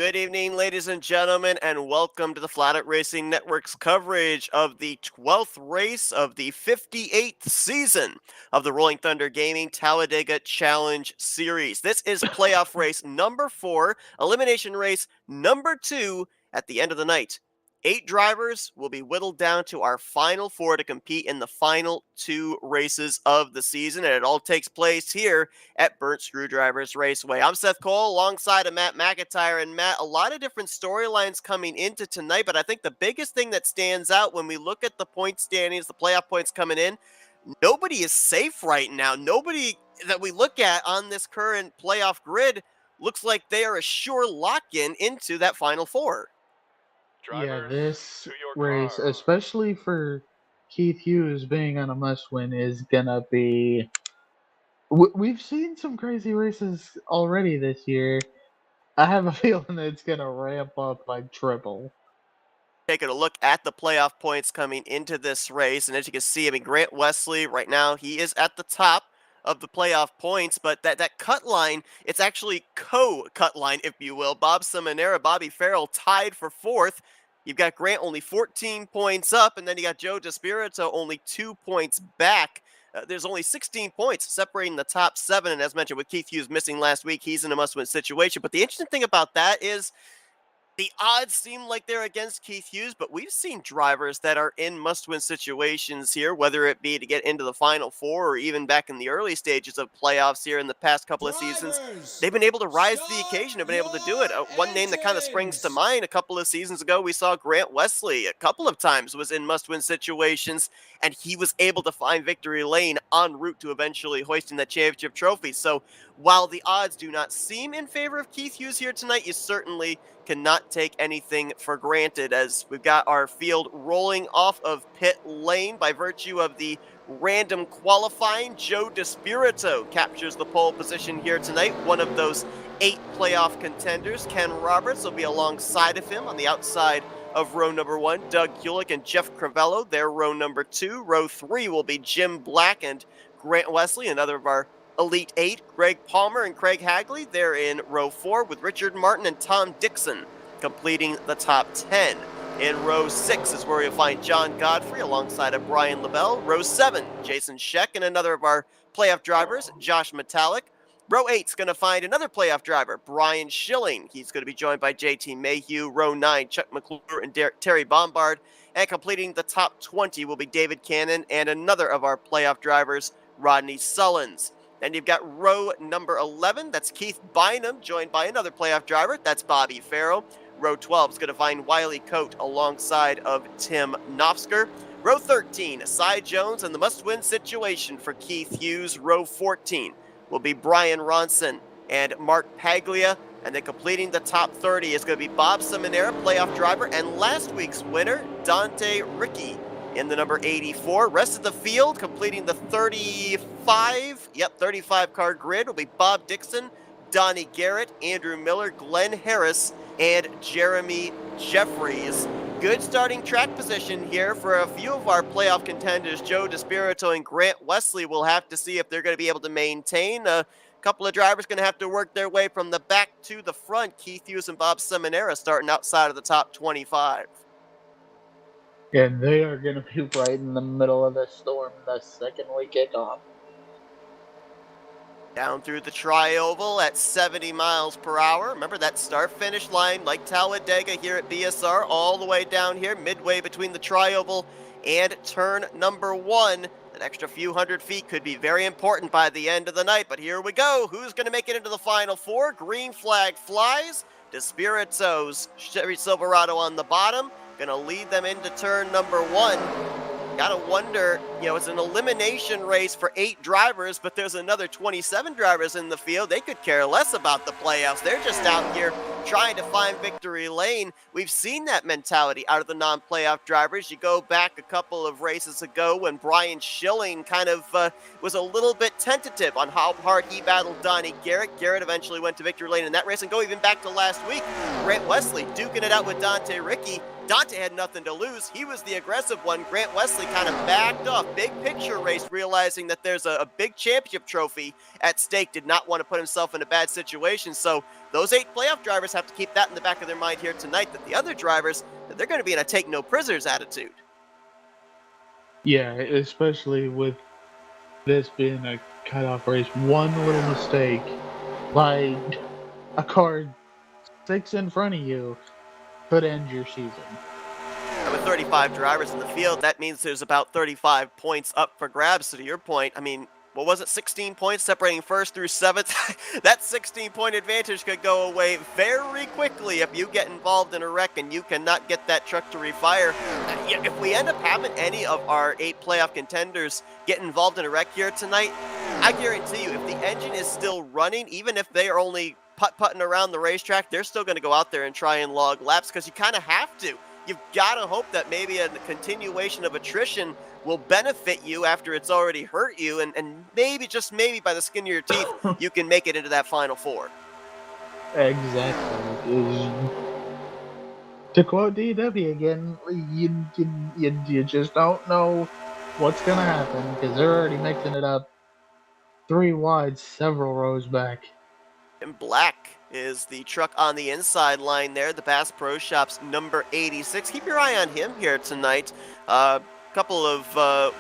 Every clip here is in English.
Good evening, ladies and gentlemen, and welcome to the Flatout Racing Network's coverage of the 12th race of the 58th season of the Rolling Thunder Gaming Talladega Challenge Series. This is playoff race number 4, elimination race number 2 at the end of the night. 8 drivers will be whittled down to our final 4 to compete in the final 2 races of the season, and it all takes place here at Burnt Screwdrivers Raceway. I'm Seth Cole alongside of Matt McIntyre. And Matt, a lot of different storylines coming into tonight, but I think the biggest thing that stands out when we look at the point standings, the playoff points coming in, nobody is safe right now. Nobody that we look at on this current playoff grid looks like they are a sure lock-in into that final 4. This race, especially for Keith Hughes being on a must-win, is gonna be. We've seen some crazy races already this year. I have a feeling that it's gonna ramp up like triple. Taking a look at the playoff points coming into this race, and as you can see, Grant Wesley right now, he is at the top of the playoff points, but that cut line, it's actually co-cut line, if you will. Bob Seminara, Bobby Farrell tied for 4th. You've got Grant only 14 points up, and then you got Joe DeSpirito only 2 points back. There's only 16 points separating the top 7, and as mentioned, with Keith Hughes missing last week, he's in a must-win situation. But the interesting thing about that is the odds seem like they're against Keith Hughes, but we've seen drivers that are in must-win situations here, whether it be to get into the Final Four or even back in the early stages of playoffs here in the past couple of seasons. They've been able to rise to the occasion, have been able to do it. One name that kind of springs to mind a couple of seasons ago, we saw Grant Wesley a couple of times was in must-win situations, and he was able to find victory lane en route to eventually hoisting that championship trophy. So while the odds do not seem in favor of Keith Hughes here tonight, you certainly cannot take anything for granted, as we've got our field rolling off of pit lane by virtue of the random qualifying. Joe DeSpirito captures the pole position here tonight, one of those 8 playoff contenders. Ken Roberts will be alongside of him on the outside of row number 1. Doug Hewlick and Jeff Crivello, their row number 2. Row 3 will be Jim Black and Grant Wesley, another of our Elite 8, Greg Palmer and Craig Hagley. They're in row 4 with Richard Martin and Tom Dixon completing the top 10. In row 6 is where you'll find John Godfrey alongside of Brian LaBelle. Row 7, Jason Scheck and another of our playoff drivers, Josh Metallic. Row 8 is going to find another playoff driver, Brian Schilling. He's going to be joined by JT Mayhew. Row 9, Chuck McClure and Terry Bombard. And completing the top 20 will be David Cannon and another of our playoff drivers, Rodney Sullins. Then you've got row number 11. That's Keith Bynum, joined by another playoff driver. That's Bobby Farrell. Row 12 is going to find Wiley Coate alongside of Tim Nofsker. Row 13, Cy Jones and the must-win situation for Keith Hughes. Row 14 will be Brian Ronson and Mark Paglia. And then completing the top 30 is going to be Bob Seminara, playoff driver, and last week's winner, Dante Ricky, in the number 84. Rest of the field completing the 35 car grid will be Bob Dixon, Donnie Garrett, Andrew Miller, Glenn Harris, and Jeremy Jeffries. Good starting track position here for a few of our playoff contenders. Joe DeSpirito and Grant Wesley will have to see if they're going to be able to maintain. A couple of drivers going to have to work their way from the back to the front. Keith Hughes and Bob Seminara starting outside of the top 25. And they are going to be right in the middle of the storm the second we kick off. Down through the tri-oval at 70 miles per hour. Remember that start-finish line, like Talladega here at BSR, all the way down here, midway between the tri-oval and turn number 1. An extra few hundred feet could be very important by the end of the night, but here we go. Who's going to make it into the Final 4? Green flag flies. DeSpirito's Chevy Silverado on the bottom. Going to lead them into turn number 1. Gotta wonder, it's an elimination race for 8 drivers, but there's another 27 drivers in the field. They could care less about the playoffs. They're just out here trying to find victory lane. We've seen that mentality out of the non-playoff drivers. You go back a couple of races ago when Brian Schilling kind of was a little bit tentative on how hard he battled Donnie Garrett. Garrett eventually went to victory lane in that race, and go even back to last week. Grant Wesley duking it out with Dante Ricky. Dante had nothing to lose. He was the aggressive one. Grant Wesley kind of backed off, big picture race, realizing that there's a big championship trophy at stake, did not want to put himself in a bad situation. So those 8 playoff drivers have to keep that in the back of their mind here tonight, that the other drivers, that they're going to be in a take no prisoners attitude. Yeah, especially with this being a cutoff race. One little mistake, like a car 6 in front of you, could end your season. And with 35 drivers in the field, that means there's about 35 points up for grabs. So to your point, I mean, what was it, 16 points separating first through seventh? That 16-point advantage could go away very quickly if you get involved in a wreck and you cannot get that truck to refire. If we end up having any of our 8 playoff contenders get involved in a wreck here tonight, I guarantee you, if the engine is still running, even if they are only putt-putting around the racetrack, they're still going to go out there and try and log laps, because you kind of have to. You've got to hope that maybe a continuation of attrition will benefit you after it's already hurt you, and maybe, just maybe, by the skin of your teeth, you can make it into that Final Four. Exactly. To quote DW again, you just don't know what's going to happen, because they're already mixing it up 3 wide, several rows back. And Black is the truck on the inside line there, the Bass Pro Shops number 86. Keep your eye on him here tonight. A couple of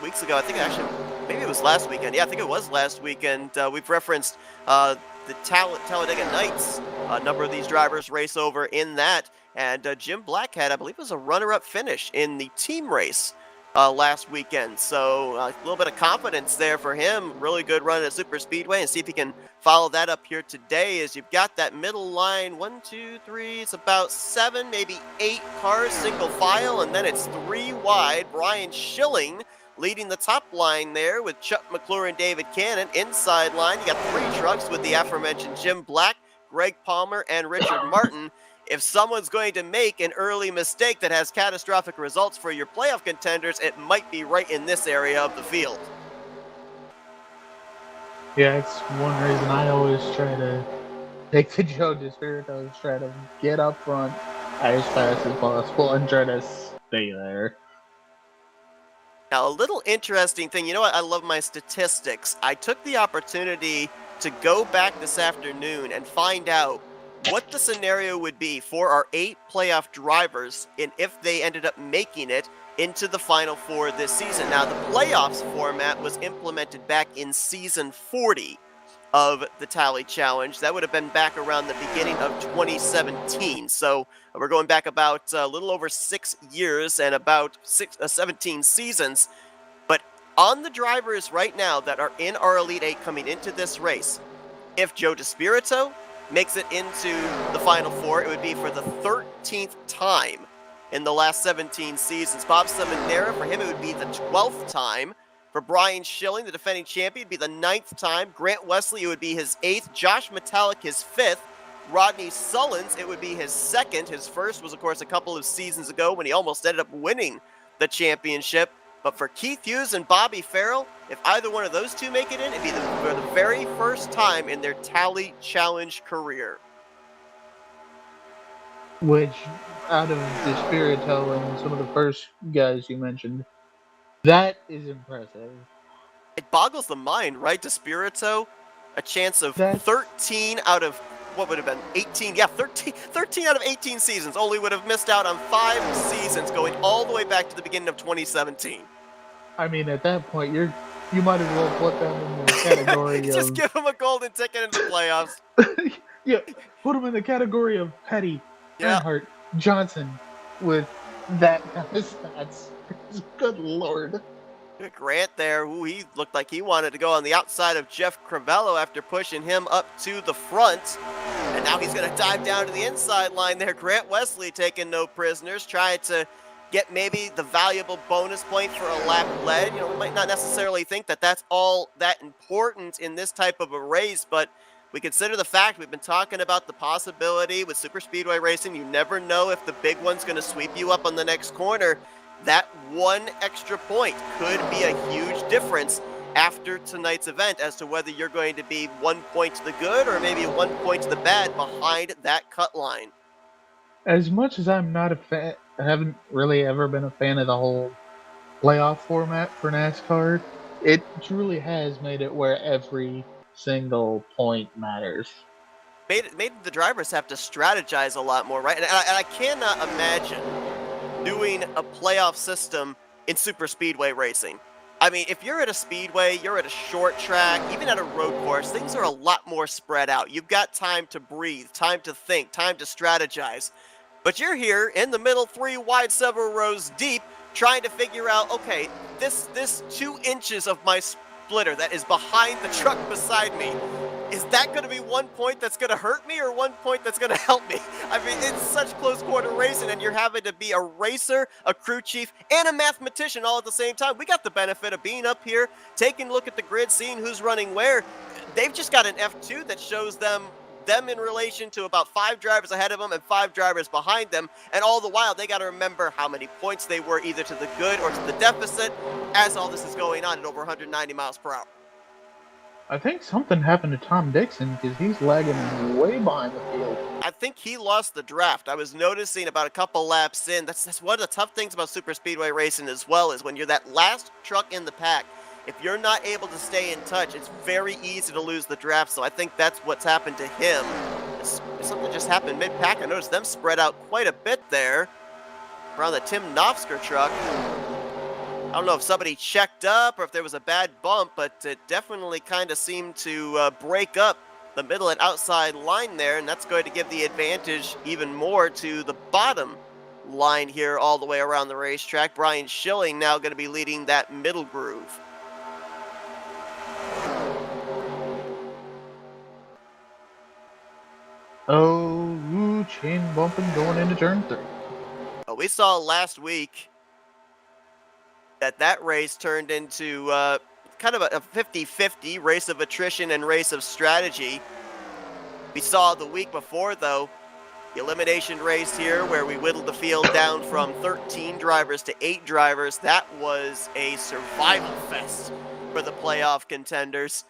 weeks ago, I think actually, maybe it was last weekend. Yeah, I think it was last weekend. We've referenced the Talladega Nights. A number of these drivers race over in that. And Jim Black had, I believe it was a runner-up finish in the team race last weekend. So a little bit of confidence there for him. Really good run at Super Speedway, and see if he can follow that up here today, as you've got that middle line. 1, 2, 3, it's about 7, maybe 8 cars single file, and then it's 3 wide. Brian Schilling leading the top line there with Chuck McClure and David Cannon. Inside line, you got 3 trucks with the aforementioned Jim Black, Greg Palmer, and Richard Martin. If someone's going to make an early mistake that has catastrophic results for your playoff contenders, it might be right in this area of the field. Yeah, it's one reason I always try to take the Joe DeSpiritos, try to get up front as fast as possible and try to stay there. Now, a little interesting thing, you know what, I love my statistics. I took the opportunity to go back this afternoon and find out what the scenario would be for our 8 playoff drivers and if they ended up making it into the Final Four this season. Now, the playoffs format was implemented back in season 40 of the Tally Challenge. That would have been back around the beginning of 2017. So we're going back about a little over 6 years and about 17 seasons. But on the drivers right now that are in our Elite 8 coming into this race, if Joe DeSpirito makes it into the Final Four, it would be for the 13th time in the last 17 seasons. Bob Seminara, for him, it would be the 12th time. For Brian Schilling, the defending champion, it would be the 9th time. Grant Wesley, it would be his 8th. Josh Metallic, his 5th. Rodney Sullins, it would be his 2nd. His first was, of course, a couple of seasons ago when he almost ended up winning the championship. But for Keith Hughes and Bobby Farrell, if either one of those two make it in, it'd be for the very first time in their Tally Challenge career. Which, out of DeSpirito and some of the first guys you mentioned, that is impressive. It boggles the mind, right? DeSpirito, a chance of 13 out of, what would have been, 18? Yeah, 13 out of 18 seasons. Only would have missed out on 5 seasons going all the way back to the beginning of 2017. I mean, at that point, you might as well put them in the category Just give them a golden ticket into the playoffs. Yeah, put them in the category of Petty, Earnhardt, Johnson, with that kind of stats. Good Lord. Grant there, he looked like he wanted to go on the outside of Jeff Crivello after pushing him up to the front. And now he's going to dive down to the inside line there. Grant Wesley taking no prisoners, trying to get maybe the valuable bonus point for a lap led. You know, we might not necessarily think that that's all that important in this type of a race, but we consider the fact we've been talking about the possibility with super speedway racing. You never know if the big one's going to sweep you up on the next corner. That one extra point could be a huge difference after tonight's event as to whether you're going to be 1 point to the good or maybe 1 point to the bad behind that cut line. As much as I'm not a fan, I haven't really ever been a fan of the whole playoff format for NASCAR, it truly has made it where every single point matters. Made the drivers have to strategize a lot more, right? And I cannot imagine doing a playoff system in super speedway racing. I mean, if you're at a speedway, you're at a short track, even at a road course, things are a lot more spread out. You've got time to breathe, time to think, time to strategize. But you're here in the middle, three wide, several rows deep, trying to figure out, okay, this 2 inches of my splitter that is behind the truck beside me, is that going to be 1 point that's going to hurt me or 1 point that's going to help me? I mean, it's such close quarter racing, and you're having to be a racer, a crew chief, and a mathematician all at the same time. We got the benefit of being up here, taking a look at the grid, seeing who's running where. They've just got an F2 that shows them in relation to about 5 drivers ahead of them and 5 drivers behind them, and all the while they got to remember how many points they were either to the good or to the deficit as all this is going on at over 190 miles per hour. I think something happened to Tom Dixon because he's lagging way behind the field. I think he lost the draft. I was noticing about a couple laps in. That's one of the tough things about super speedway racing as well, is when you're that last truck in the pack. If you're not able to stay in touch, it's very easy to lose the draft. So I think that's what's happened to him. Something just happened mid-pack. I noticed them spread out quite a bit there around the Tim Knopfsker truck. I don't know if somebody checked up or if there was a bad bump, but it definitely kind of seemed to break up the middle and outside line there, and that's going to give the advantage even more to the bottom line here all the way around the racetrack. Brian Schilling now going to be leading that middle groove. Oh, chain bumping going into turn 3. We saw last week that race turned into kind of a 50-50 race of attrition and race of strategy. We saw the week before, though, the elimination race here where we whittled the field down from 13 drivers to 8 drivers. That was a survival fest for the playoff contenders.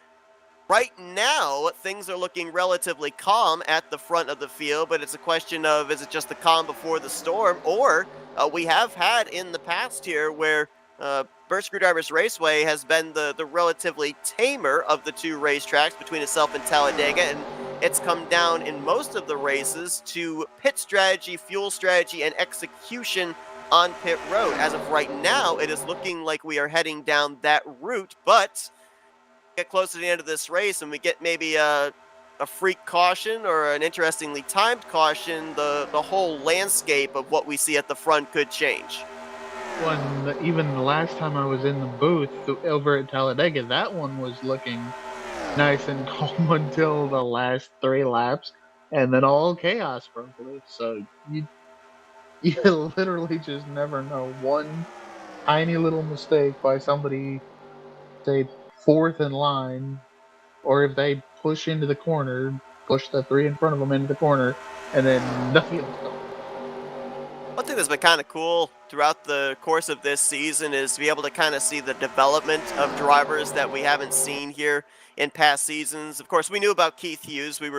Right now, things are looking relatively calm at the front of the field, but it's a question of, is it just the calm before the storm? Or we have had in the past here where Burt Screwdrivers Raceway has been the relatively tamer of the 2 racetracks between itself and Talladega, and it's come down in most of the races to pit strategy, fuel strategy, and execution on pit road. As of right now, it is looking like we are heading down that route, but get close to the end of this race and we get maybe a freak caution or an interestingly timed caution, the whole landscape of what we see at the front could change. Even the last time I was in the booth over at Talladega, that one was looking nice and calm until the last 3 laps, and then all chaos broke loose. So you literally just never know. One tiny little mistake by somebody, say 4th in line, or if they push into the corner, push the 3 in front of them into the corner, and then nothing else goes. One thing that's been kind of cool throughout the course of this season is to be able to kind of see the development of drivers that we haven't seen here in past seasons. Of course, we knew about Keith Hughes. We've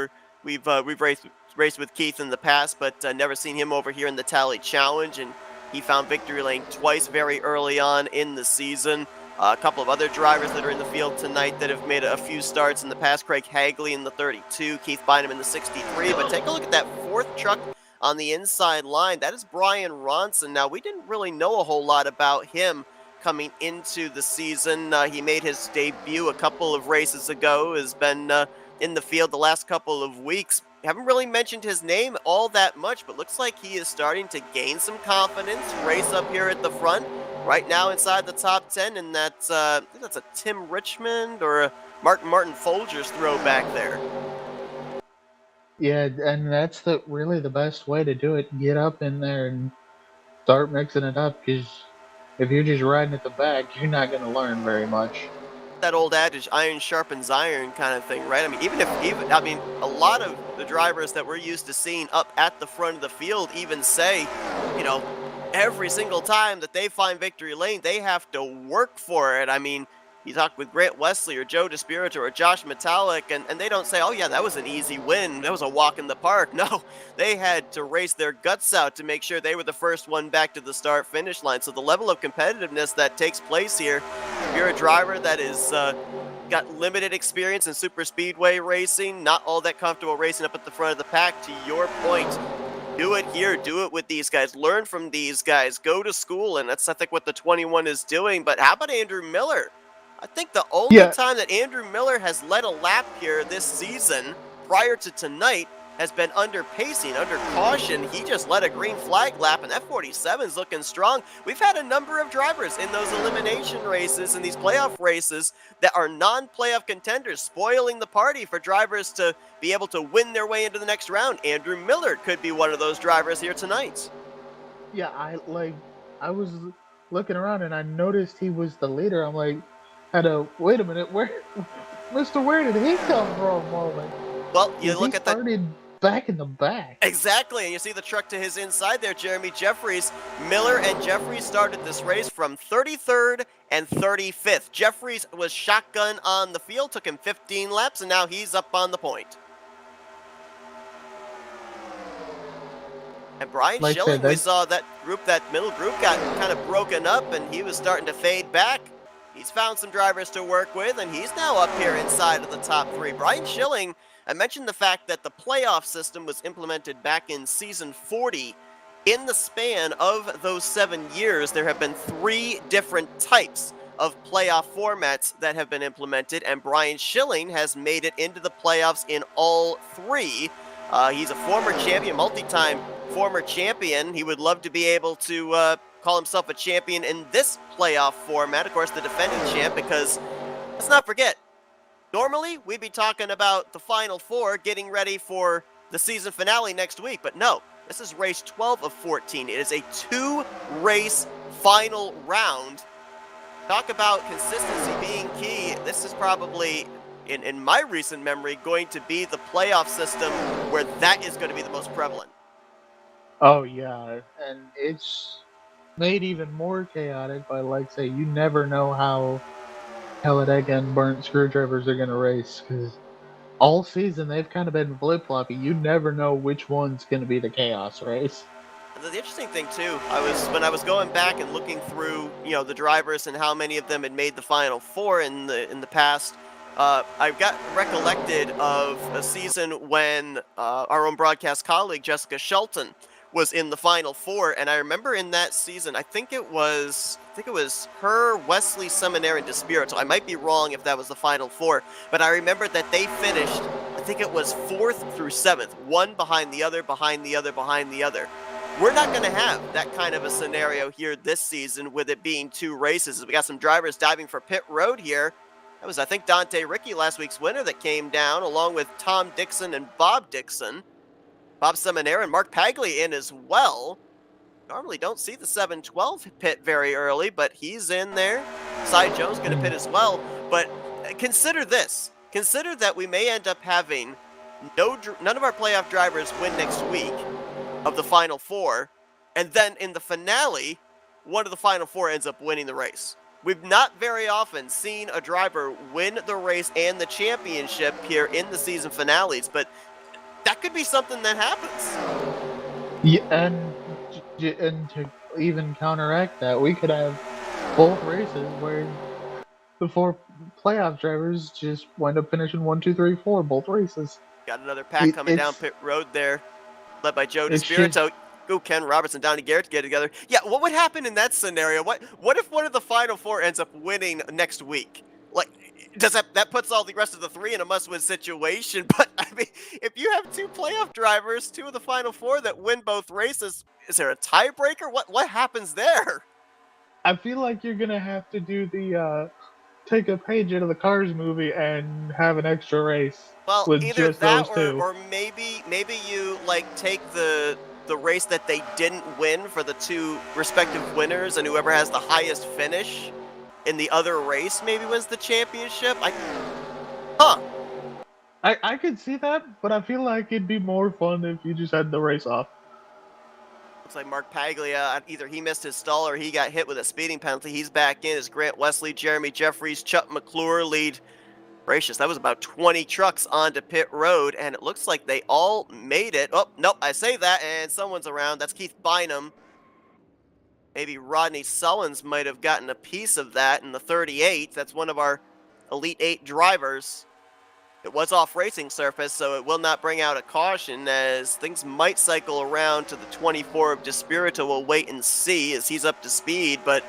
raced with Keith in the past, but never seen him over here in the Tally Challenge, and he found victory lane twice very early on in the season. A couple of other drivers that are in the field tonight that have made a few starts in the past. Craig Hagley in the 32, Keith Bynum in the 63. But take a look at that 4th truck on the inside line. That is Brian Ronson. Now, we didn't really know a whole lot about him coming into the season. He made his debut a couple of races ago, has been in the field the last couple of weeks. Haven't really mentioned his name all that much, but looks like he is starting to gain some confidence, race up here at the front. Right now inside the top 10, and that's I think that's a Tim Richmond or a Martin Folgers throwback there. Yeah, and that's really the best way to do it. Get up in there and start mixing it up, because if you're just riding at the back, you're not going to learn very much. That old adage, iron sharpens iron kind of thing, right? I mean, even a lot of the drivers that we're used to seeing up at the front of the field even say, you know, every single time that they find victory lane, they have to work for it. I mean, you talk with Grant Wesley or Joe DeSpirito or Josh Metallic, and they don't say, oh, yeah, that was an easy win. That was a walk in the park. No, they had to race their guts out to make sure they were the first one back to the start finish line. So the level of competitiveness that takes place here, if you're a driver that is got limited experience in super speedway racing, not all that comfortable racing up at the front of the pack, to your point, do it here, do it with these guys, learn from these guys, go to school, and that's, I think, what the 21 is doing. But how about Andrew Miller? I think the only Yeah, time that Andrew Miller has led a lap here this season prior to tonight has been under pacing, under caution. He just led a green flag lap, and that 47 is looking strong. We've had a number of drivers in those elimination races and these playoff races that are non-playoff contenders, spoiling the party for drivers to be able to win their way into the next round. Andrew Miller could be one of those drivers here tonight. yeah. I was looking around and I noticed he was the leader. I'm like, had a wait a minute, where, Mister, where did he come from? Moment, Well, you because he look at the started back in the back. exactly, and you see the truck to his inside there, Jeremy Jeffries. Miller and Jeffries started this race from 33rd and 35th. Jeffries was shotgun on the field, took him 15 laps, and now he's up on the point. And Brian Like I said, Schilling, we saw that middle group got kind of broken up, and he was starting to fade back. He's found some drivers to work with, and he's now up here inside of the top three. Brian Schilling, I mentioned the fact that the playoff system was implemented back in season 40. In the span of those 7 years, there have been 3 different types of playoff formats that have been implemented, and Brian Schilling has made it into the playoffs in all 3. He's a former champion, multi-time former champion. He would love to be able to call himself a champion in this playoff format, of course, the defending champ, because let's not forget, normally we'd be talking about the Final Four getting ready for the season finale next week, but no, this is race 12 of 14. It is a 2-race final round. Talk about consistency being key. This is probably, in my recent memory, going to be the playoff system where that is going to be the most prevalent. Oh yeah, and it's made even more chaotic by, like, say, you never know how Talladega and burnt screwdrivers are gonna race, because all season they've kind of been flip floppy. You never know which one's gonna be the chaos race. The interesting thing too, when I was going back and looking through, the drivers and how many of them had made the Final Four in the past. I got recollected of a season when our own broadcast colleague Jessica Shelton was in the Final Four, and I remember in that season, I think it was her, Wesley, Seminary, and DeSpirito. I might be wrong if that was the Final Four, but I remember that they finished, I think it was 4th through 7th, one behind the other, behind the other, behind the other. We're not going to have that kind of a scenario here this season with it being 2 races. We got some drivers diving for pit road here. That was, I think, Dante Ricky, last week's winner, that came down, along with Tom Dixon and Bob Dixon. Bob Seminara and Mark Paglia in as well. Normally don't see the 712 pit very early, but he's in there. Cy Jones going to pit as well. But consider this. Consider that we may end up having none of our playoff drivers win next week of the Final Four, and then in the finale, one of the Final Four ends up winning the race. We've not very often seen a driver win the race and the championship here in the season finales, but that could be something that happens. Yeah, and to even counteract that, we could have both races where the 4 playoff drivers just wind up finishing 1, 2, 3, 4 both races. Got another pack coming down pit road there, led by Joe DeSpirito. Go Ken Robertson, Donnie Garrett to get together. Yeah, what would happen in that scenario? What if one of the Final Four ends up winning next week? Like, does that puts all the rest of the 3 in a must-win situation? But I mean, if you have 2 playoff drivers, 2 of the Final Four that win both races, is there a tiebreaker? What happens there? I feel like you're gonna have to do the take a page out of the Cars movie and have an extra race. Well, with either just that those 2. or maybe you take the race that they didn't win for the 2 respective winners, and whoever has the highest finish in the other race maybe wins the championship. I could see that, but I feel like it'd be more fun if you just had the race off. Looks like Mark Paglia, either he missed his stall or he got hit with a speeding penalty. He's back in as Grant Wesley, Jeremy Jeffries, Chuck McClure lead. Gracious, that was about 20 trucks onto pit road, and it looks like they all made it. Oh, nope, I say that, and someone's around. That's Keith Bynum. Maybe Rodney Sullins might have gotten a piece of that in the 38. That's one of our Elite 8 drivers. It was off racing surface, so it will not bring out a caution, as things might cycle around to the 24 of Despirito. We'll wait and see as he's up to speed. But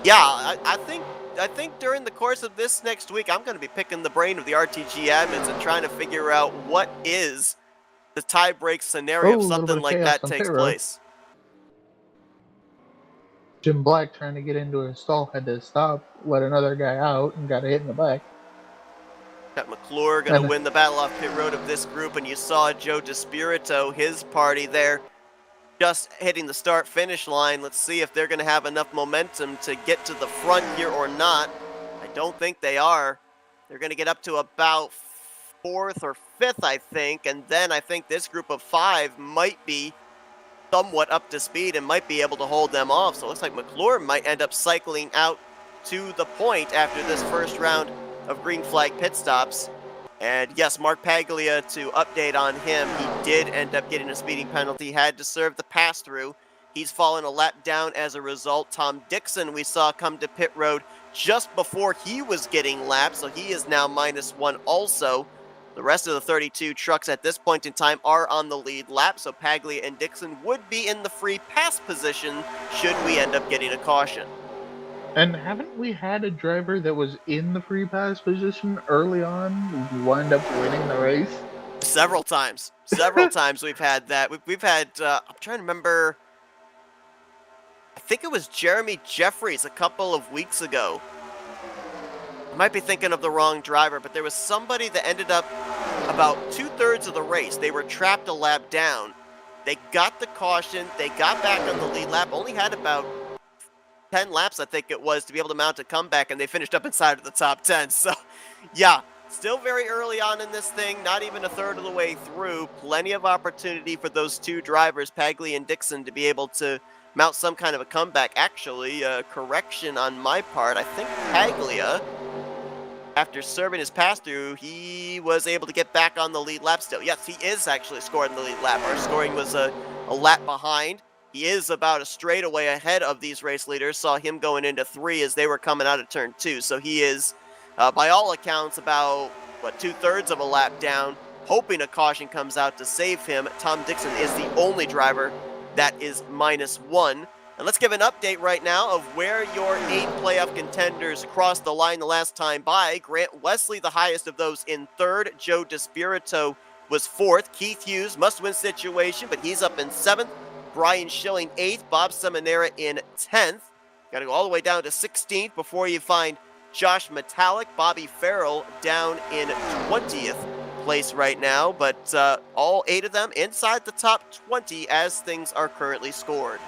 yeah, I think during the course of this next week, I'm going to be picking the brain of the RTG admins and trying to figure out what is the tie break scenario if something like that takes place. Jim Black, trying to get into his stall, had to stop, let another guy out, and got hit in the back. Got McClure going to win the battle off pit road of this group, and you saw Joe Despirito, his party there, just hitting the start-finish line. Let's see if they're going to have enough momentum to get to the front here or not. I don't think they are. They're going to get up to about 4th or 5th, I think, and then I think this group of 5 might be somewhat up to speed and might be able to hold them off. So it looks like McClure might end up cycling out to the point after this first round of green flag pit stops. And yes, Mark Paglia, to update on him, he did end up getting a speeding penalty, had to serve the pass-through. He's fallen a lap down as a result. Tom Dixon, we saw come to pit road just before he was getting lapped, so he is now -1 also. The rest of the 32 trucks at this point in time are on the lead lap, so Paglia and Dixon would be in the free pass position should we end up getting a caution. And haven't we had a driver that was in the free pass position early on who wound up winning the race? Several times. Several times we've had that. We've had, I'm trying to remember, I think it was Jeremy Jeffries a couple of weeks ago. I might be thinking of the wrong driver, but there was somebody that ended up about 2/3 of the race. They were trapped a lap down. They got the caution. They got back on the lead lap. Only had about 10 laps, I think it was, to be able to mount a comeback, and they finished up inside of the top 10. So, yeah, still very early on in this thing, not even a third of the way through. Plenty of opportunity for those two drivers, Paglia and Dixon, to be able to mount some kind of a comeback. Actually, correction on my part, I think Paglia, after serving his pass-through, he was able to get back on the lead lap still. Yes, he is actually scoring the lead lap. Our scoring was a lap behind. He is about a straightaway ahead of these race leaders. Saw him going into 3 as they were coming out of turn 2. So he is, by all accounts, about, 2/3 of a lap down, hoping a caution comes out to save him. Tom Dixon is the only driver that is -1. And let's give an update right now of where your 8 playoff contenders crossed the line the last time by. Grant Wesley, the highest of those, in 3rd. Joe Despirito was 4th. Keith Hughes, must-win situation, but he's up in 7th. Brian Schilling 8th, Bob Seminara in 10th. Got to go all the way down to 16th before you find Josh Metallic. Bobby Farrell down in 20th place right now, but all 8 of them inside the top 20 as things are currently scored.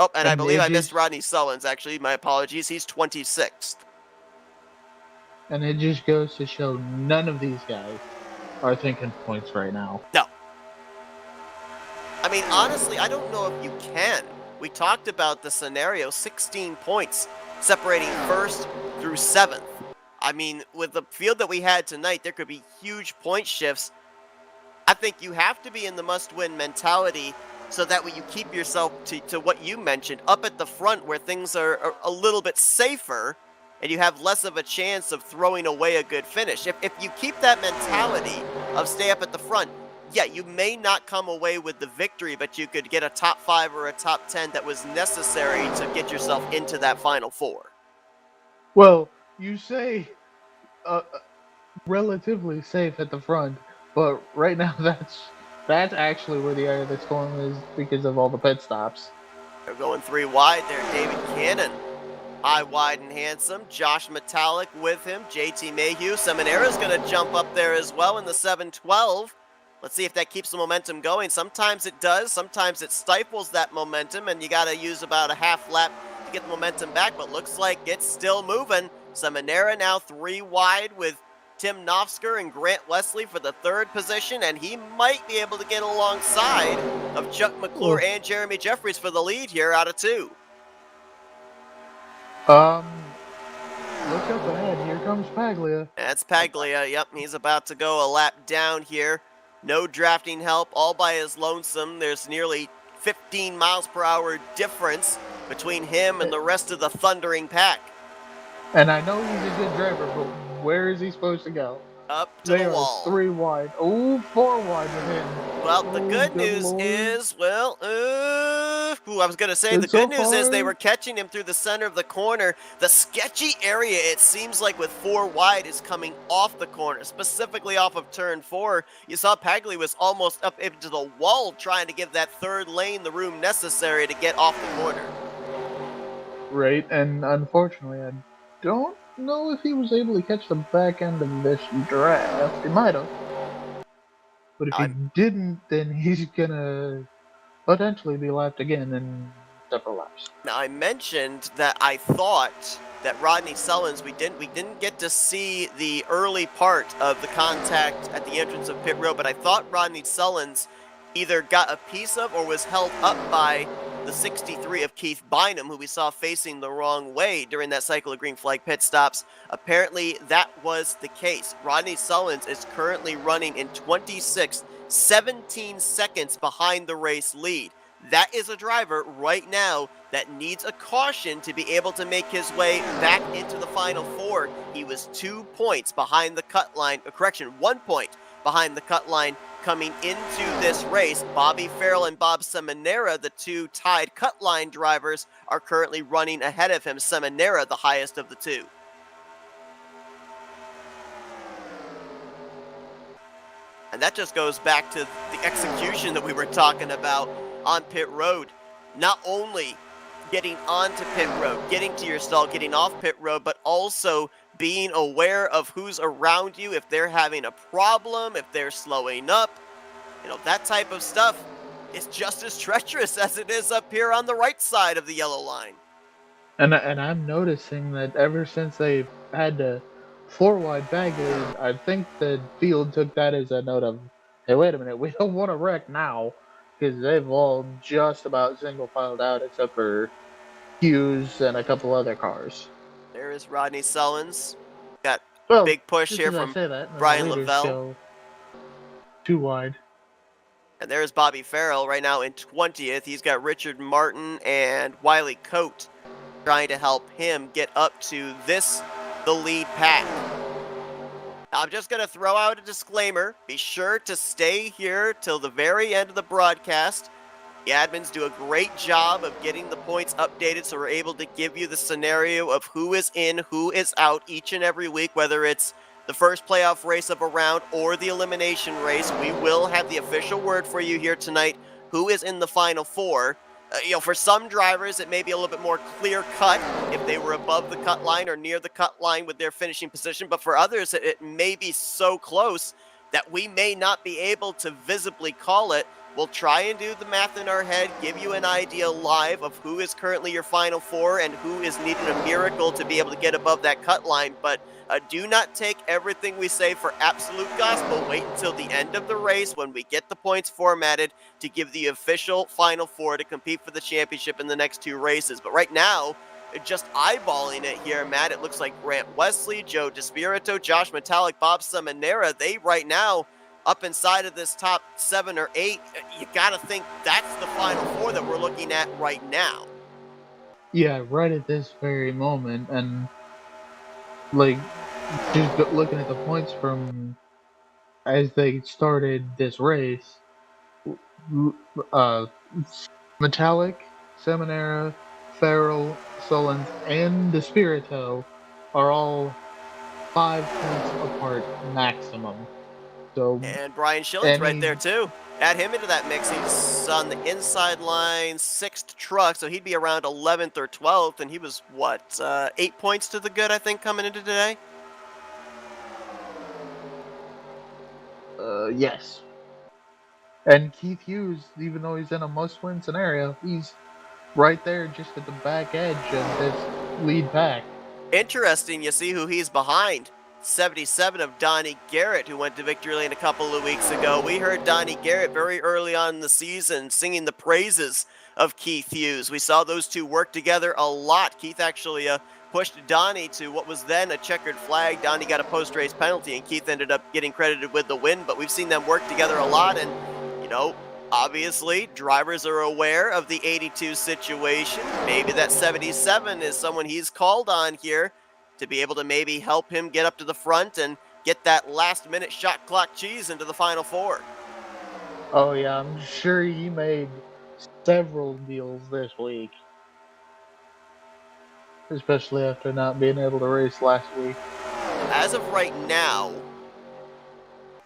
Oh, and I believe I missed Rodney Sullins, actually. My apologies. He's 26th. And it just goes to show none of these guys are thinking points right now. No. I mean, honestly, I don't know if you can. We talked about the scenario, 16 points separating 1st through 7th. I mean, with the field that we had tonight, there could be huge point shifts. I think you have to be in the must-win mentality so that way you keep yourself to what you mentioned, up at the front where things are a little bit safer and you have less of a chance of throwing away a good finish. If you keep that mentality of stay up at the front, yeah, you may not come away with the victory, but you could get a top 5 or a top 10 that was necessary to get yourself into that Final Four. Well, you say relatively safe at the front, but right now that's actually where the eye of the storm is because of all the pit stops. They're going 3 wide there. David Cannon, high, wide, and handsome. Josh Metallic with him. JT Mayhew. Seminara's going to jump up there as well in the 712. Let's see if that keeps the momentum going. Sometimes it does. Sometimes it stifles that momentum, and you got to use about a half lap to get the momentum back, but looks like it's still moving. Seminara now 3 wide with Tim Nofsker and Grant Wesley for the 3rd position, and he might be able to get alongside of Chuck McClure and Jeremy Jeffries for the lead here out of 2. Look up ahead. Here comes Paglia. That's Paglia. Yep, he's about to go a lap down here. No drafting help, all by his lonesome. There's nearly 15 miles per hour difference between him and the rest of the thundering pack. And I know he's a good driver, but where is he supposed to go? Up to the wall. 3 wide. Oh, 4 wide with him. Well, the good news Lord. is, I was going to say, the good news is they were catching him through the center of the corner. The sketchy area, it seems like with 4 wide, is coming off the corner, specifically off of turn 4. You saw Paglia was almost up into the wall trying to give that 3rd lane the room necessary to get off the corner. Right, and unfortunately, I don't know if he was able to catch the back end of this draft. He might have. But if he didn't, then he's gonna potentially be lapped again in several laps. Now, I mentioned that I thought that Rodney Sullins, we didn't get to see the early part of the contact at the entrance of pit road, but I thought Rodney Sullins either got a piece of or was held up by the 63 of Keith Bynum, who we saw facing the wrong way during that cycle of green flag pit stops. Apparently, that was the case. Rodney Sullins is currently running in 26th, 17 seconds behind the race lead. That is a driver right now that needs a caution to be able to make his way back into the Final Four. He was 2 points behind the cut line, 1 point behind the cut line coming into this race. Bobby Farrell and Bob Seminara, the 2 tied cut line drivers, are currently running ahead of him. Seminara, the highest of the 2. And that just goes back to the execution that we were talking about on pit road. Not only getting onto pit road, getting to your stall, getting off pit road, but also being aware of who's around you, if they're having a problem, if they're slowing up. You know, that type of stuff is just as treacherous as it is up here on the right side of the yellow line. And I'm noticing that ever since they've had the 4 wide bag lead, I think the field took that as a note of, hey, wait a minute, we don't want to wreck now, because they've all just about single filed out except for Hughes and a couple other cars. There is Rodney Sullins. Got big push here from Brian Lavelle. 2 wide. And there's Bobby Farrell right now in 20th. He's got Richard Martin and Wiley Coate trying to help him get up to the lead pack. Now, I'm just going to throw out a disclaimer. Be sure to stay here till the very end of the broadcast. The admins do a great job of getting the points updated, so we're able to give you the scenario of who is in, who is out each and every week, whether it's the first playoff race of a round or the elimination race. We will have the official word for you here tonight, who is in the Final Four. For some drivers, it may be a little bit more clear-cut if they were above the cut line or near the cut line with their finishing position, but for others, it may be so close that we may not be able to visibly call it. We'll try and do the math in our head, give you an idea live of who is currently your Final Four and who is needing a miracle to be able to get above that cut line. But do not take everything we say for absolute gospel. Wait until the end of the race when we get the points formatted to give the official Final Four to compete for the championship in the next 2 races. But right now, just eyeballing it here, Matt, it looks like Grant Wesley, Joe DeSpirito, Josh Metallic, Bob Seminara, they right now up inside of this top 7 or 8, you got to think that's the Final Four that we're looking at right now. Yeah, right at this very moment. And, just looking at the points from as they started this race, Metallic, Seminara, Farrell, Sullins, and DeSpirito are all 5 points apart maximum. So, and Brian Schilling's right there too. Add him into that mix. He's on the inside line, 6th truck, so he'd be around 11th or 12th, and he was, 8 points to the good, I think, coming into today? Yes. And Keith Hughes, even though he's in a must-win scenario, he's right there just at the back edge of this lead pack. Interesting, you see who he's behind. 77 of Donnie Garrett, who went to victory lane a couple of weeks ago. We heard Donnie Garrett very early on in the season singing the praises of Keith Hughes. We saw those two work together a lot. Keith actually pushed Donnie to what was then a checkered flag. Donnie got a post-race penalty, and Keith ended up getting credited with the win, but we've seen them work together a lot, and, you know, obviously, drivers are aware of the 82 situation. Maybe that 77 is someone he's called on here to be able to maybe help him get up to the front and get that last-minute shot clock cheese into the Final Four. Oh yeah, I'm sure he made several deals this week. Especially after not being able to race last week. As of right now,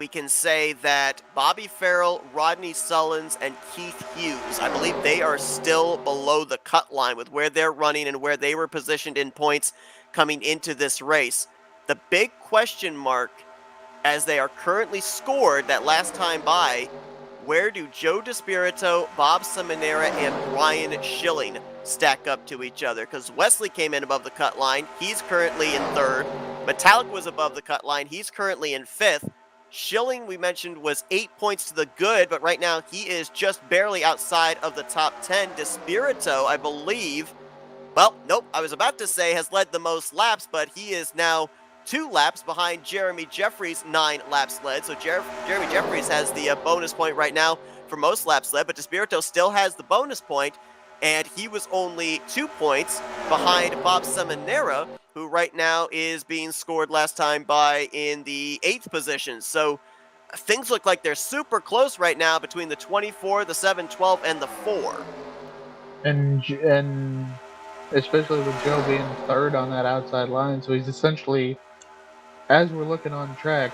we can say that Bobby Farrell, Rodney Sullins, and Keith Hughes, I believe they are still below the cut line with where they're running and where they were positioned in points coming into this race. The big question mark, as they are currently scored that last time by, where do Joe DeSpirito, Bob Seminara, and Brian Schilling stack up to each other? Because Wesley came in above the cut line. He's currently in third. Metallic was above the cut line. He's currently in fifth. Schilling, we mentioned, was 8 points to the good, but right now he is just barely outside of the top 10. DeSpirito, I believe, well, nope, I was about to say has led the most laps, but he is now 2 laps behind Jeremy Jeffries' 9 laps led. So Jeremy Jeffries has the bonus point right now for most laps led, but DeSpirito still has the bonus point, and he was only 2 points behind Bob Seminara, who right now is being scored last time by in the 8th position. So things look like they're super close right now between the 24, the 7, 12, and the 4. And especially with Joe being third on that outside line, so he's essentially, as we're looking on track,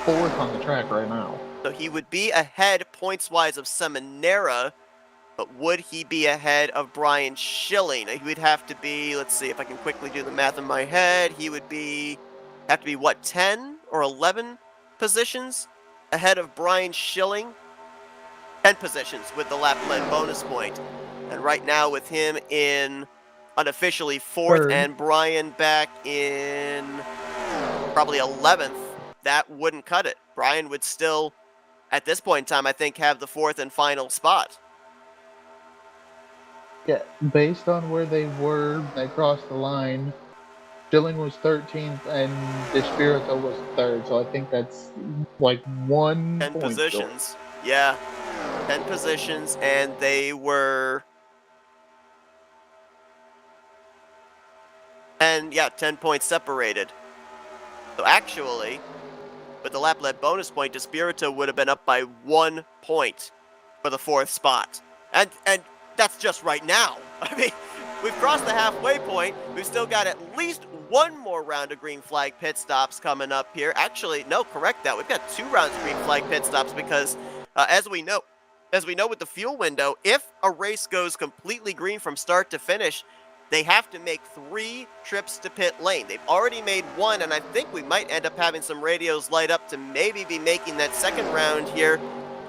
4th on the track right now. So he would be ahead points-wise of Seminara, but would he be ahead of Brian Schilling? He would have to be, let's see if I can quickly do the math in my head. He would have to be, what, 10 or 11 positions ahead of Brian Schilling? 10 positions with the lap-led bonus point. And right now with him in unofficially 4th Third. And Brian back in probably 11th, that wouldn't cut it. Brian would still, at this point in time, I think, have the 4th and final spot. Yeah, based on where they were, they crossed the line. Schilling was 13th and DeSpirito was 3rd, so I think that's like 1 10 point positions. short. Yeah, 10 positions, and they were... And yeah, 10 points separated. So actually, with the lap-led bonus point, DeSpirito would have been up by 1 point for the 4th spot. And that's just right now. I mean, we've crossed the halfway point. We've still got at least 1 more round of green flag pit stops coming up here. Actually, no, correct that. We've got 2 rounds of green flag pit stops because, as we know with the fuel window, if a race goes completely green from start to finish, they have to make 3 trips to pit lane. They've already made 1, and I think we might end up having some radios light up to maybe be making that 2nd round here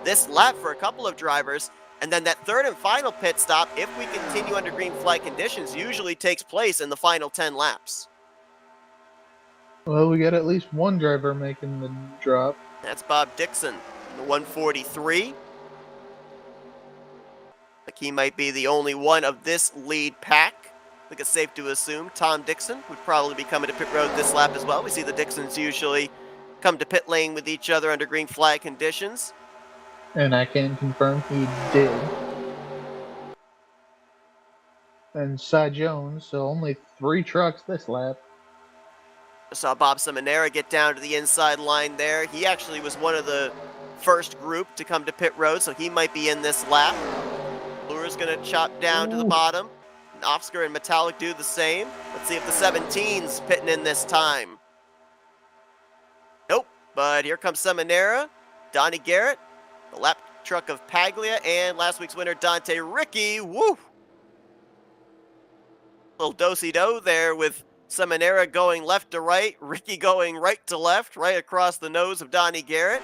this lap for a couple of drivers. And then that 3rd and final pit stop, if we continue under green flag conditions, usually takes place in the final 10 laps. Well, we got at least 1 driver making the drop. That's Bob Dixon, the 143. Like he might be the only one of this lead pack. I think it's safe to assume Tom Dixon would probably be coming to pit road this lap as well. We see the Dixons usually come to pit lane with each other under green flag conditions. And I can confirm he did. And Cy Jones, so only 3 trucks this lap. I saw Bob Seminara get down to the inside line there. He actually was one of the first group to come to pit road, so he might be in this lap. Lure's going to chop down to the bottom. Oscar and Metallic do the same. Let's see if the 17's pitting in this time. Nope, but here comes Seminara, Donnie Garrett, the lap truck of Paglia, and last week's winner, Dante Ricky. Woo! Little do-si-do there with Seminara going left to right, Ricky going right to left, right across the nose of Donnie Garrett.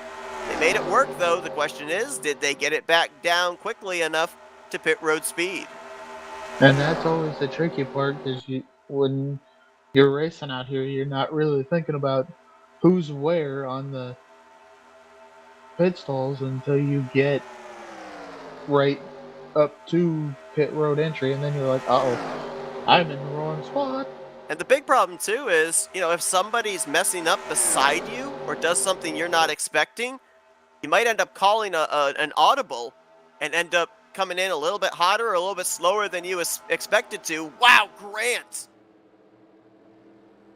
They made it work, though. The question is, did they get it back down quickly enough to pit road speed? And that's always the tricky part, because when you're racing out here, you're not really thinking about who's where on the pit stalls until you get right up to pit road entry, and then you're like, oh, I'm in the wrong spot. And the big problem too is, if somebody's messing up beside you or does something you're not expecting, you might end up calling an audible and end up coming in a little bit hotter or a little bit slower than you expected to. Wow, Grant!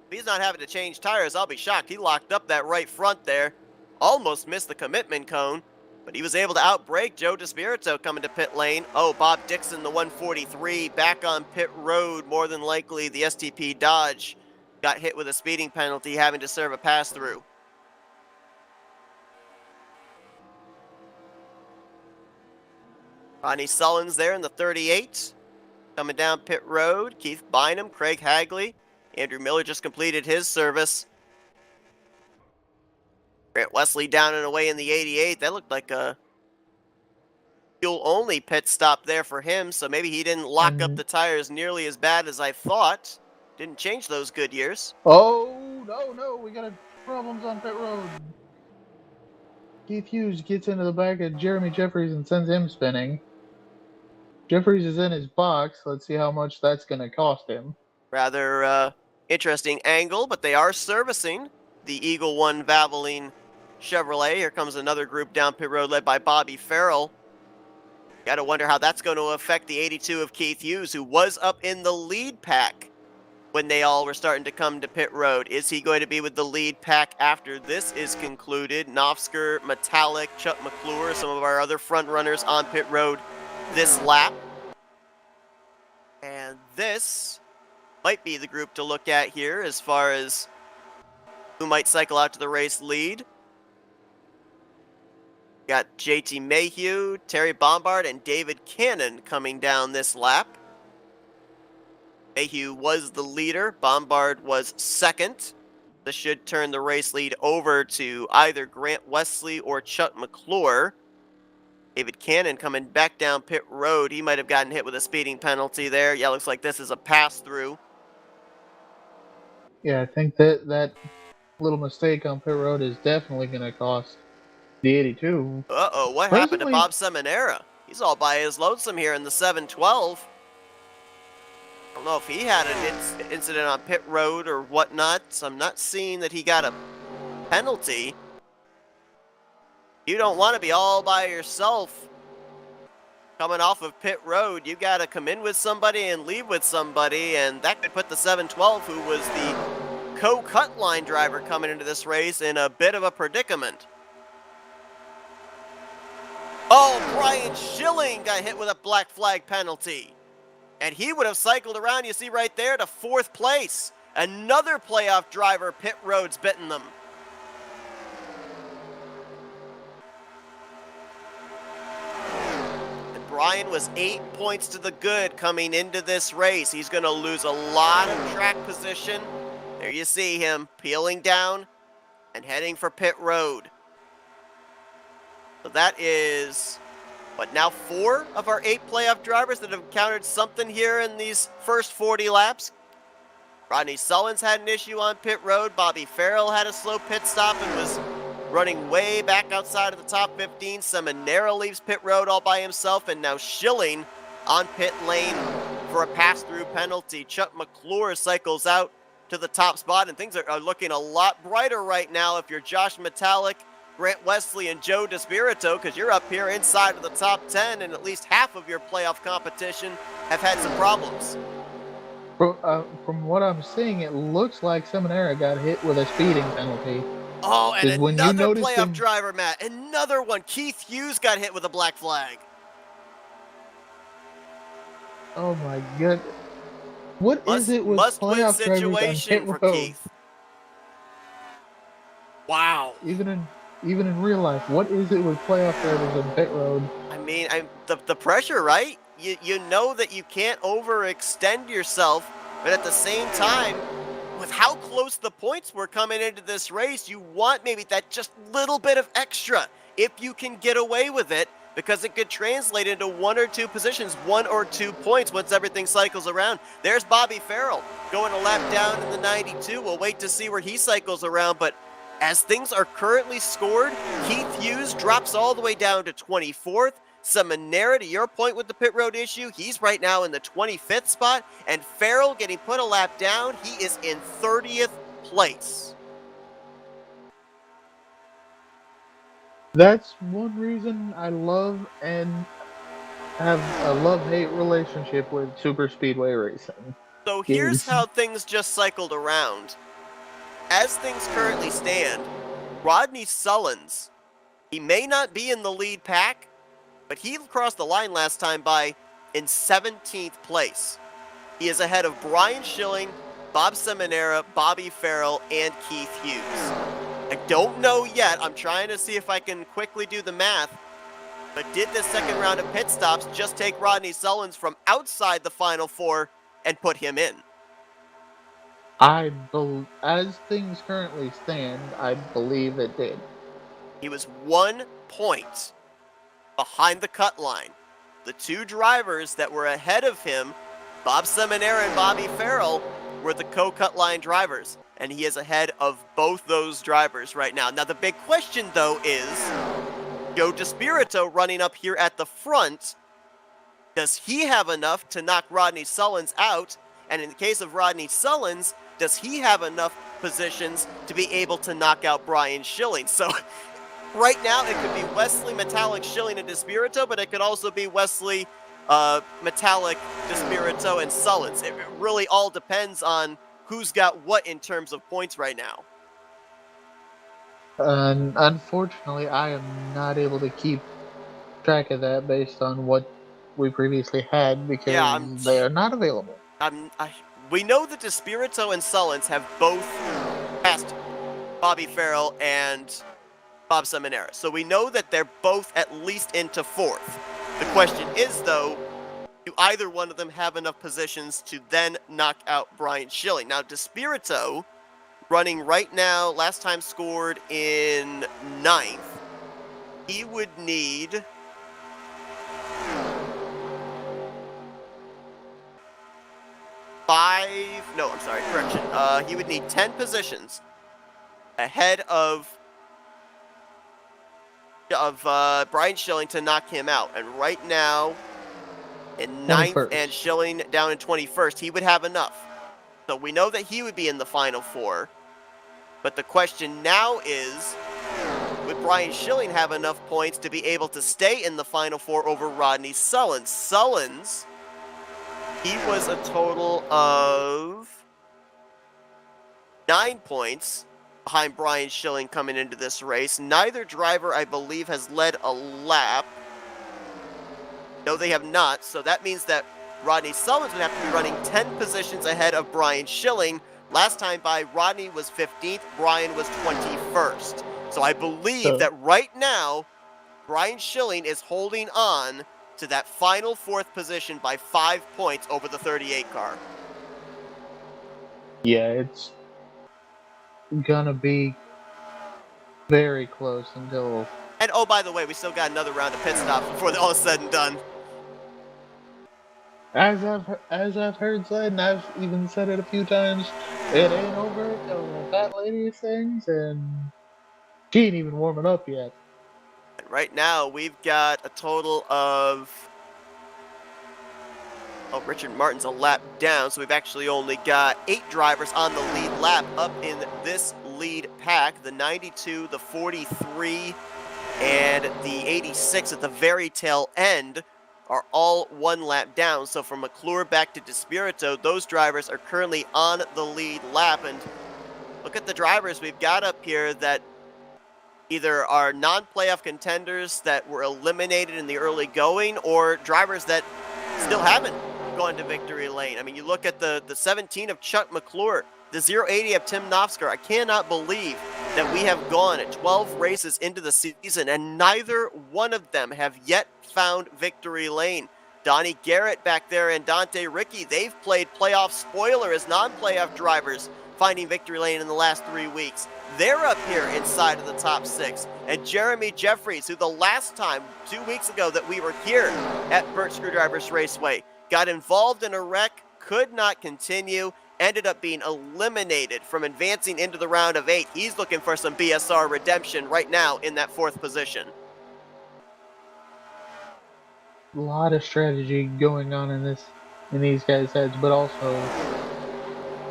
If he's not having to change tires, I'll be shocked. He locked up that right front there. Almost missed the commitment cone, but he was able to outbrake Joe DeSpirito coming to pit lane. Oh, Bob Dixon, the 143, back on pit road. More than likely, the STP Dodge got hit with a speeding penalty, having to serve a pass-through. Ronnie Sullins there in the 38. Coming down pit road, Keith Bynum, Craig Hagley. Andrew Miller just completed his service. Grant Wesley down and away in the 88. That looked like a fuel-only pit stop there for him, so maybe he didn't lock up the tires nearly as bad as I thought. Didn't change those Goodyears. Oh, no, we got problems on pit road. Keith Hughes gets into the back of Jeremy Jeffries and sends him spinning. Jeffries is in his box. Let's see how much that's going to cost him. Rather interesting angle, but they are servicing the Eagle One Valvoline Chevrolet. Here comes another group down pit road led by Bobby Farrell. Got to wonder how that's going to affect the 82 of Keith Hughes, who was up in the lead pack when they all were starting to come to pit road. Is he going to be with the lead pack after this is concluded? Nofsker, Metallic, Chuck McClure, some of our other front runners on pit road this lap. And this might be the group to look at here as far as who might cycle out to the race lead. Got JT Mayhew, Terry Bombard, and David Cannon coming down this lap. Mayhew was the leader. Bombard was second. This should turn the race lead over to either Grant Wesley or Chuck McClure. David Cannon coming back down pit road. He might have gotten hit with a speeding penalty there. Yeah, looks like this is a pass-through. Yeah, I think that little mistake on pit road is definitely going to cost the 82. Uh-oh, what happened to Bob Seminara? He's all by his lonesome here in the 712. I don't know if he had an incident on pit road or whatnot. So I'm not seeing that he got a penalty. You don't want to be all by yourself coming off of pit road. You got to come in with somebody and leave with somebody, and that could put the 712, who was the co-cut line driver coming into this race, in a bit of a predicament. Oh, Brian Schilling got hit with a black flag penalty. And he would have cycled around, you see right there, to fourth place. Another playoff driver, pit road's bitten them. And Brian was 8 points to the good coming into this race. He's going to lose a lot of track position. There you see him peeling down and heading for pit road. So that is, now 4 of our 8 playoff drivers that have encountered something here in these first 40 laps. Rodney Sullins had an issue on pit road. Bobby Farrell had a slow pit stop and was running way back outside of the top 15. Seminara leaves pit road all by himself, and now Schilling on pit lane for a pass-through penalty. Chuck McClure cycles out to the top spot, and things are looking a lot brighter right now if you're Josh Metallic, Grant Wesley, and Joe DeSpirito, because you're up here inside of the top 10, and at least half of your playoff competition have had some problems. From what I'm seeing, it looks like Seminara got hit with a speeding penalty. Oh, and another playoff driver, Matt. Another one. Keith Hughes got hit with a black flag. Oh my god. What is it with playoff drivers on pit road? Keith. Wow. Even in real life, what is it with playoff drivers on pit road? I mean, the pressure, right? You know that you can't overextend yourself, but at the same time, with how close the points were coming into this race, you want maybe that just little bit of extra if you can get away with it, because it could translate into 1 or 2 positions, 1 or 2 points once everything cycles around. There's Bobby Farrell going a lap down in the 92. We'll wait to see where he cycles around, but As things are currently scored, Keith Hughes drops all the way down to 24th. Seminara, to your point with the pit road issue, he's right now in the 25th spot. And Farrell getting put a lap down, he is in 30th place. That's one reason I love and have a love-hate relationship with super speedway racing. So here's how things just cycled around. As things currently stand, Rodney Sullins, he may not be in the lead pack, but he crossed the line last time by in 17th place. He is ahead of Brian Schilling, Bob Seminara, Bobby Farrell, and Keith Hughes. I don't know yet. I'm trying to see if I can quickly do the math. But did this second round of pit stops just take Rodney Sullins from outside the Final Four and put him in? As things currently stand, I believe it did. He was 1 point behind the cut line. The two drivers that were ahead of him, Bob Seminara and Bobby Farrell, were the co-cut line drivers, and he is ahead of both those drivers right now. Now, the big question, though, is Joe DeSpirito running up here at the front. Does he have enough to knock Rodney Sullins out? And in the case of Rodney Sullins, does he have enough positions to be able to knock out Brian Schilling? So right now, it could be Wesley, Metallic, Schilling, and DeSpirito, but it could also be Wesley, Metallic, DeSpirito, and Sullins. It really all depends on who's got what in terms of points right now. Unfortunately, I am not able to keep track of that based on what we previously had because they are not available. We know that DeSpirito and Sullins have both passed Bobby Farrell and Bob Seminara. So we know that they're both at least into 4th. The question is, though, do either one of them have enough positions to then knock out Brian Schilling? Now, DeSpirito, running right now, last time scored in 9th. He would need he would need 10 positions ahead of Brian Schilling to knock him out. And right now, in 9th 21st. and Schilling down in 21st, he would have enough. So we know that he would be in the Final Four. But the question now is, would Brian Schilling have enough points to be able to stay in the Final Four over Rodney Sullins? Sullins, he was a total of 9 points behind Brian Schilling coming into this race. Neither driver, I believe, has led a lap. No, they have not. So that means that Rodney Sullins would have to be running 10 positions ahead of Brian Schilling. Last time by, Rodney was 15th, Brian was 21st. So I believe that right now, Brian Schilling is holding on to that final 4th position by 5 points over the 38 car. Yeah, it's gonna be very close until... And oh, by the way, we still got another round of pit stops before all is said and done. As I've heard said, and I've even said it a few times, it ain't over till the fat lady sings, and she ain't even warming up yet. And right now, we've got a total of... Oh, Richard Martin's a lap down, so we've actually only got 8 drivers on the lead lap up in this lead pack. The 92, the 43, and the 86 at the very tail end are all 1 lap down. So from McClure back to DeSpirito, those drivers are currently on the lead lap. And look at the drivers we've got up here that either are non-playoff contenders that were eliminated in the early going, or drivers that still haven't gone to victory lane. I mean, you look at the 17 of Chuck McClure, the 080 of Tim Knopfsker. I cannot believe that we have gone 12 races into the season and neither one of them have yet found victory lane. Donnie Garrett back there and Dante Ricky, they've played playoff spoiler as non-playoff drivers, finding victory lane in the last 3 weeks. They're up here inside of the top 6. And Jeremy Jeffries, who the last time, 2 weeks ago, that we were here at Burt Screwdrivers Raceway, got involved in a wreck, could not continue, ended up being eliminated from advancing into the round of 8. He's looking for some BSR redemption right now in that 4th position. A lot of strategy going on in these guys' heads, but also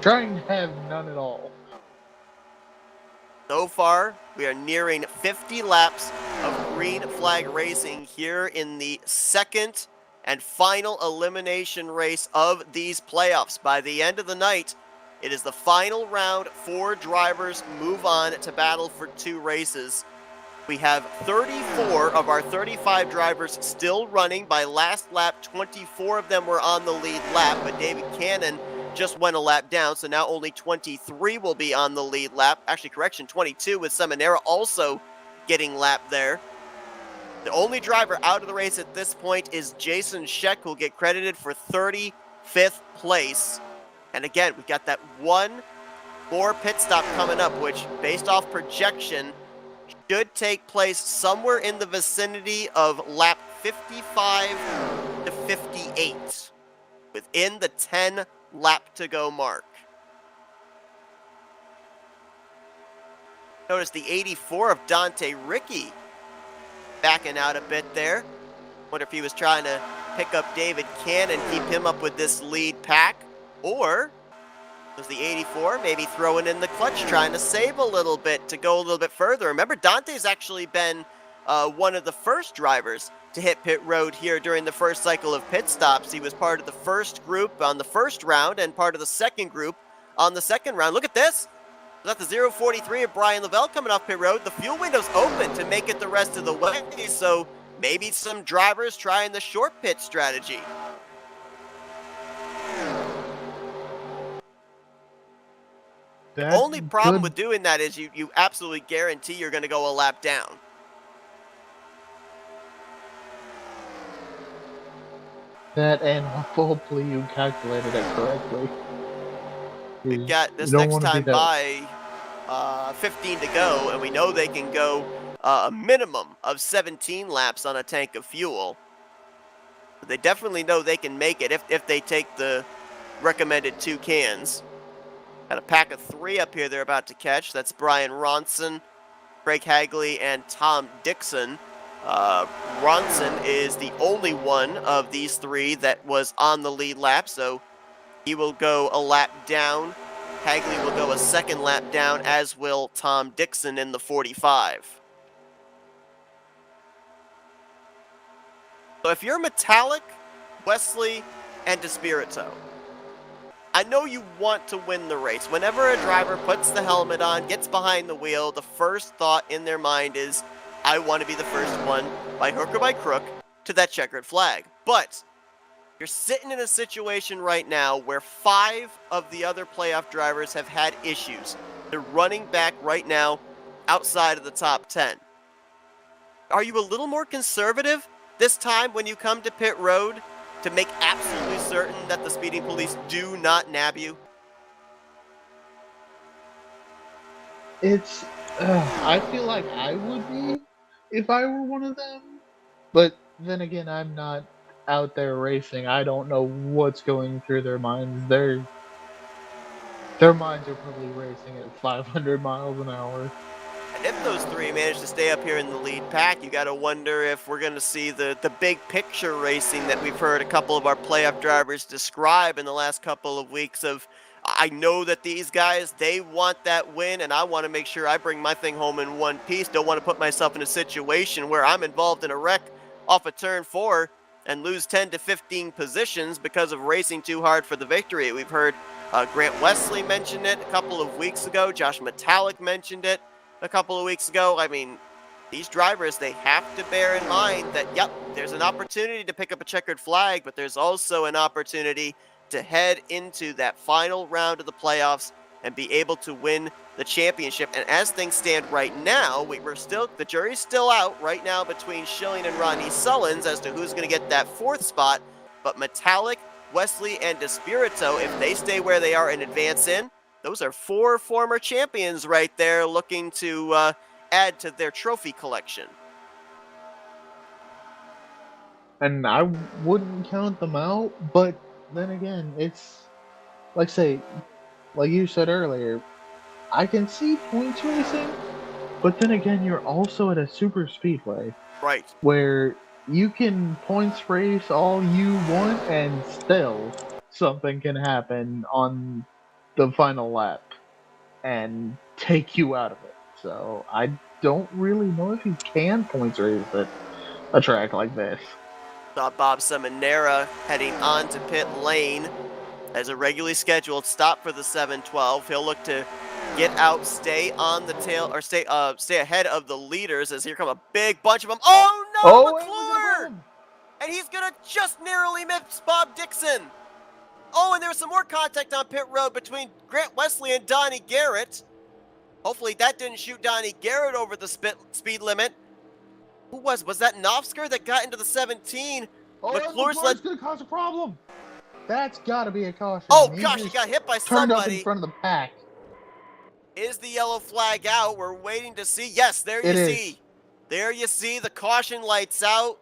trying to have none at all. So far, we are nearing 50 laps of green flag racing here in the 2nd and final elimination race of these playoffs. By the end of the night, it is the final round. 4 drivers move on to battle for 2 races. We have 34 of our 35 drivers still running. By last lap, 24 of them were on the lead lap, but David Cannon just went a lap down, so now only 23 will be on the lead lap. Actually, correction, 22 with Seminara also getting lapped there. The only driver out of the race at this point is Jason Scheck, who'll get credited for 35th place. And again, we've got that one more pit stop coming up, which, based off projection, should take place somewhere in the vicinity of lap 55 to 58, within the 10 lap to go mark. Notice the 84 of Dante Ricky backing out a bit there. Wonder if he was trying to pick up David Cannon, keep him up with this lead pack, or was the 84 maybe throwing in the clutch, trying to save a little bit to go a little bit further. Remember, Dante's actually been one of the first drivers to hit pit road here during the first cycle of pit stops. He was part of the first group on the first round and part of the second group on the second round. Look at this. We got the 043 of Brian Lavelle coming off pit road. The fuel window's open to make it the rest of the way, so maybe some drivers trying the short pit strategy. The only problem with doing that is you absolutely guarantee you're going to go a lap down. That, and hopefully you calculated it correctly. We've got this next time by 15 to go, and we know they can go a minimum of 17 laps on a tank of fuel. But they definitely know they can make it if they take the recommended 2 cans. Got a pack of 3 up here they're about to catch. That's Brian Ronson, Craig Hagley, and Tom Dixon. Ronson is the only one of these 3 that was on the lead lap, so he will go a lap down. Hagley will go a second lap down, as will Tom Dixon in the 45. So if you're Metallic, Wesley, and Despirito, I know you want to win the race. Whenever a driver puts the helmet on, gets behind the wheel, the first thought in their mind is, I want to be the first one, by hook or by crook, to that checkered flag. But you're sitting in a situation right now where 5 of the other playoff drivers have had issues. They're running back right now outside of the top 10. Are you a little more conservative this time when you come to pit road to make absolutely certain that the speeding police do not nab you? I feel like I would be if I were one of them, but then again, I'm not out there racing. I don't know what's going through their minds. Their minds are probably racing at 500 miles an hour. And if those 3 manage to stay up here in the lead pack, you got to wonder if we're going to see the big picture racing that we've heard a couple of our playoff drivers describe in the last couple of weeks of, I know that these guys, they want that win, and I want to make sure I bring my thing home in one piece. Don't want to put myself in a situation where I'm involved in a wreck off of turn 4 and lose 10 to 15 positions because of racing too hard for the victory. We've heard Grant Wesley mention it a couple of weeks ago. Josh Metallic mentioned it a couple of weeks ago. I mean, these drivers, they have to bear in mind that, yep, there's an opportunity to pick up a checkered flag, but there's also an opportunity to head into that final round of the playoffs and be able to win the championship. And as things stand right now, the jury's still out right now between Schilling and Ronnie Sullins as to who's going to get that 4th spot. But Metallic, Wesley, and Despirito, if they stay where they are and advance in, those are 4 former champions right there looking to add to their trophy collection. And I wouldn't count them out, but then again, it's like I say, like you said earlier, I can see points racing, but then again, you're also at a super speedway Right. where you can points race all you want and still something can happen on the final lap and take you out of it. So I don't really know if you can points race at a track like this. Bob Seminara heading on to pit lane as a regularly scheduled stop for the 712. He'll look to get out, stay on the tail, or stay ahead of the leaders as here come a big bunch of them. Oh no, Oh, and we got a McClure! problem. And he's gonna just narrowly miss Bob Dixon. Oh, and there was some more contact on pit road between Grant Wesley and Donnie Garrett. Hopefully that didn't shoot Donnie Garrett over the speed limit. Who was that Novsker that got into the 17? Oh, McClure's McClure's gonna cause a problem. That's got to be a caution. Oh He gosh, he just got hit by turned up in somebody. front of the pack. Is the yellow flag out? We're waiting to see. Yes, there you It is. see. There you see the caution lights out.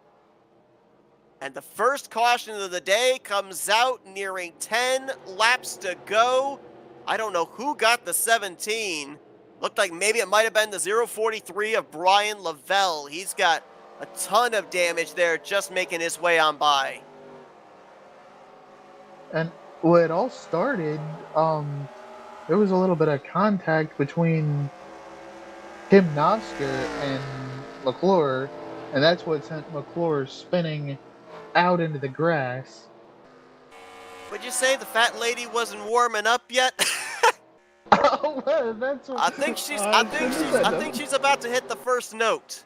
And the first caution of the day comes out nearing 10 laps to go. I don't know who got the 17. Looked like maybe it might have been the 043 of Brian Lavelle. He's got a ton of damage there just making his way on by. And well, it all started, there was a little bit of contact between Tim Novsker and McClure, and that's what sent McClure spinning out into the grass. Would you say the fat lady wasn't warming up yet? Oh, well, that's what I think she's about to hit the first note.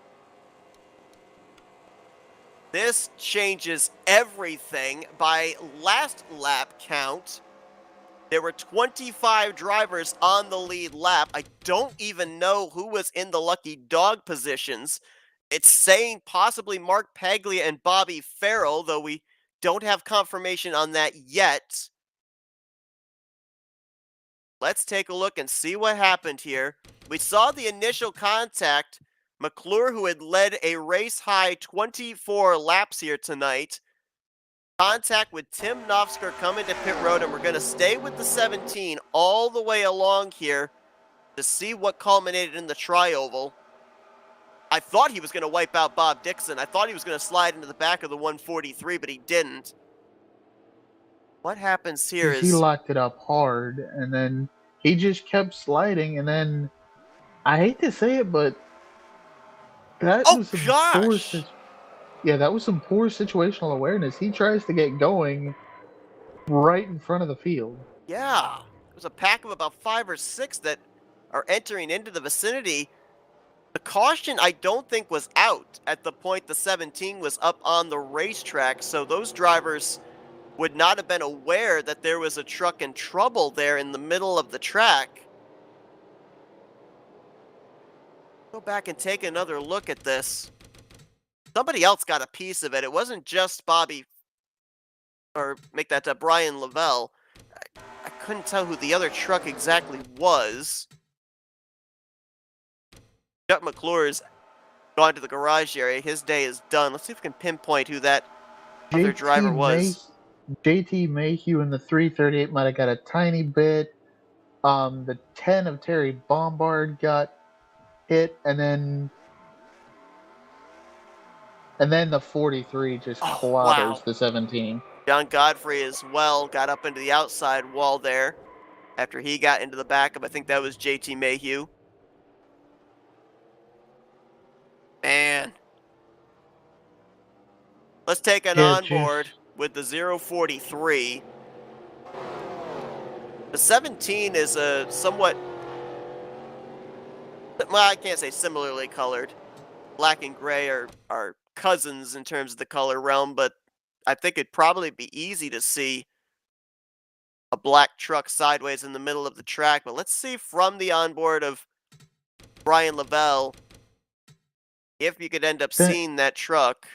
This changes everything. By last lap count, there were 25 drivers on the lead lap. I don't even know who was in the lucky dog positions. It's saying possibly Mark Paglia and Bobby Farrell, though we don't have confirmation on that yet. Let's take a look and see what happened here. We saw the initial contact. McClure, who had led a race-high 24 laps here tonight. Contact with Tim Novsker coming to pit road, and we're going to stay with the 17 all the way along here to see what culminated in the tri-oval. I thought he was going to wipe out Bob Dixon. I thought he was going to slide into the back of the 143, but he didn't. What happens here is... He locked it up hard, and then he just kept sliding, and then... I hate to say it, but... That was some poor... Yeah, that was some poor situational awareness. He tries to get going right in front of the field. Yeah. There's a pack of about 5 or 6 that are entering into the vicinity. The caution, I don't think, was out at the point the 17 was up on the racetrack, so those drivers would not have been aware that there was a truck in trouble there in the middle of the track. Go back and take another look at this. Somebody else got a piece of it. It wasn't just Bobby, or make that Brian Lavelle. I couldn't tell who the other truck exactly was. Chuck McClure's gone to the garage area. His day is done. Let's see if we can pinpoint who that other driver was. JT Mayhew in the 338 might have got a tiny bit. The 10 of Terry Bombard got hit, and then the 43 just clobbers the 17. John Godfrey as well got up into the outside wall there after he got into the backup. I think that was JT Mayhew. Man. Let's take an onboard with the 043. The 17 is a somewhat, well, I can't say similarly colored. Black and gray are cousins in terms of the color realm, but I think it'd probably be easy to see a black truck sideways in the middle of the track. But let's see from the onboard of Brian Lavelle if you could end up seeing that truck.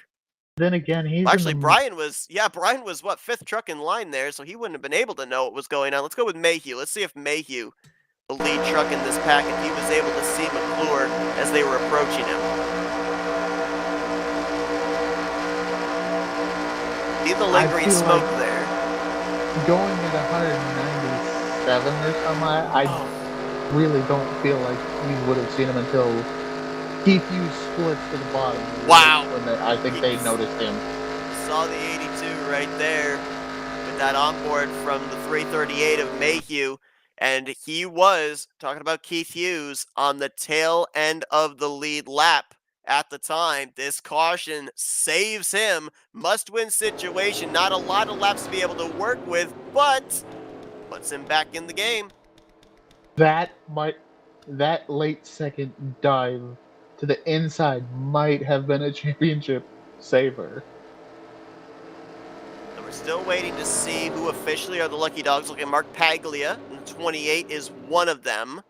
Then again, he's actually Brian was what, 5th truck in line there, so he wouldn't have been able to know what was going on. Let's go with Mayhew. Let's see if Mayhew, the lead truck in this pack, if he was able to see McClure as they were approaching him. See the lingering smoke there. Going at 196 87 or something. I Oh, really don't feel like you would have seen him until Keith Hughes splits to the bottom was wow. when I think You they noticed him. saw the 82 right there with that onboard from the 338 of Mayhew. And he was, talking about Keith Hughes, on the tail end of the lead lap at the time. This caution saves him. Must win situation. Not a lot of laps to be able to work with, but puts him back in the game. That might that late second dive to the inside might have been a championship saver. So we're still waiting to see who officially are the lucky dogs. Look at Mark Paglia, and the 28 is one of them.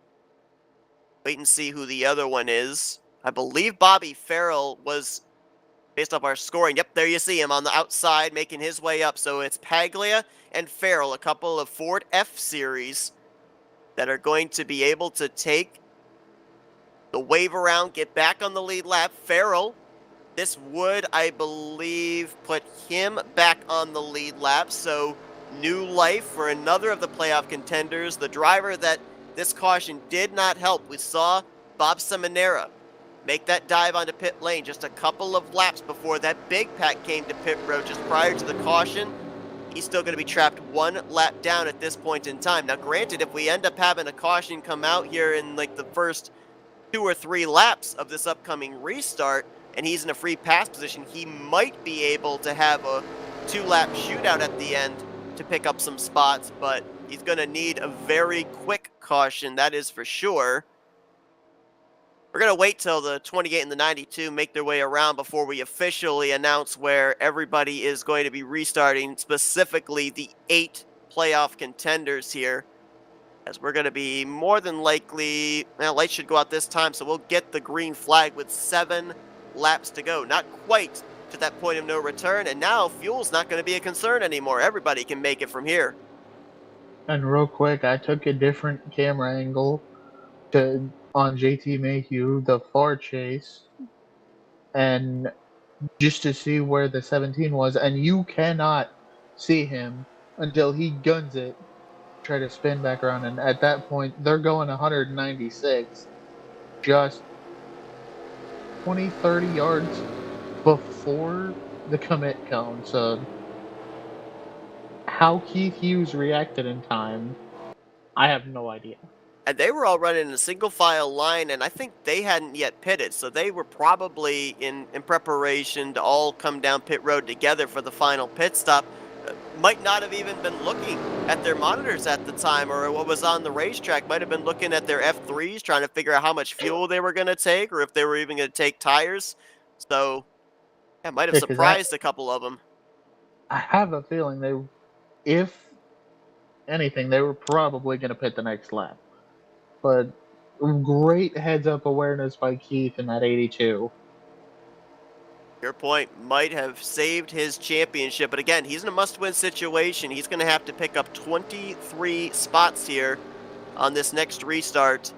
Wait and see who the other one is. I believe Bobby Farrell was based off our scoring. Yep, there you see him on the outside making his way up. So it's Paglia and Farrell, a couple of Ford F Series that are going to be able to take the wave around, get back on the lead lap. Farrell, this would, I believe, put him back on the lead lap. So new life for another of the playoff contenders. The driver that this caution did not help. We saw Bob Seminara make that dive onto pit lane just a couple of laps before that big pack came to pit road just prior to the caution. He's still going to be trapped one lap down at this point in time. Now, granted, if we end up having a caution come out here in like the first 2 or 3 laps of this upcoming restart, and he's in a free pass position, he might be able to have a 2-lap shootout at the end to pick up some spots, but he's going to need a very quick caution, that is for sure. We're going to wait till the 28 and the 92 make their way around before we officially announce where everybody is going to be restarting, specifically the 8 playoff contenders here, as we're going to be more than likely, well, lights should go out this time, so we'll get the green flag with 7 laps to go. Not quite to that point of no return, and now fuel's not going to be a concern anymore. Everybody can make it from here. And real quick, I took a different camera angle to on JT Mayhew, the far chase, and just to see where the 17 was, and you cannot see him until he guns it, try to spin back around, and at that point they're going 196, just 20, 30 yards before the commit cone. So how Keith Hughes reacted in time, I have no idea. And they were all running in a single file line, and I think they hadn't yet pitted, so they were probably in preparation to all come down pit road together for the final pit stop. Might not have even been looking at their monitors at the time, or what was on the racetrack. Might have been looking at their F3s, trying to figure out how much fuel they were going to take, or if they were even going to take tires. So, yeah, might have Because surprised a couple of them. I have a feeling they, if anything, they were probably going to pit the next lap. But great heads up awareness by Keith in that 82. Your point might have saved his championship, but again, he's in a must-win situation. He's going to have to pick up 23 spots here on this next restart.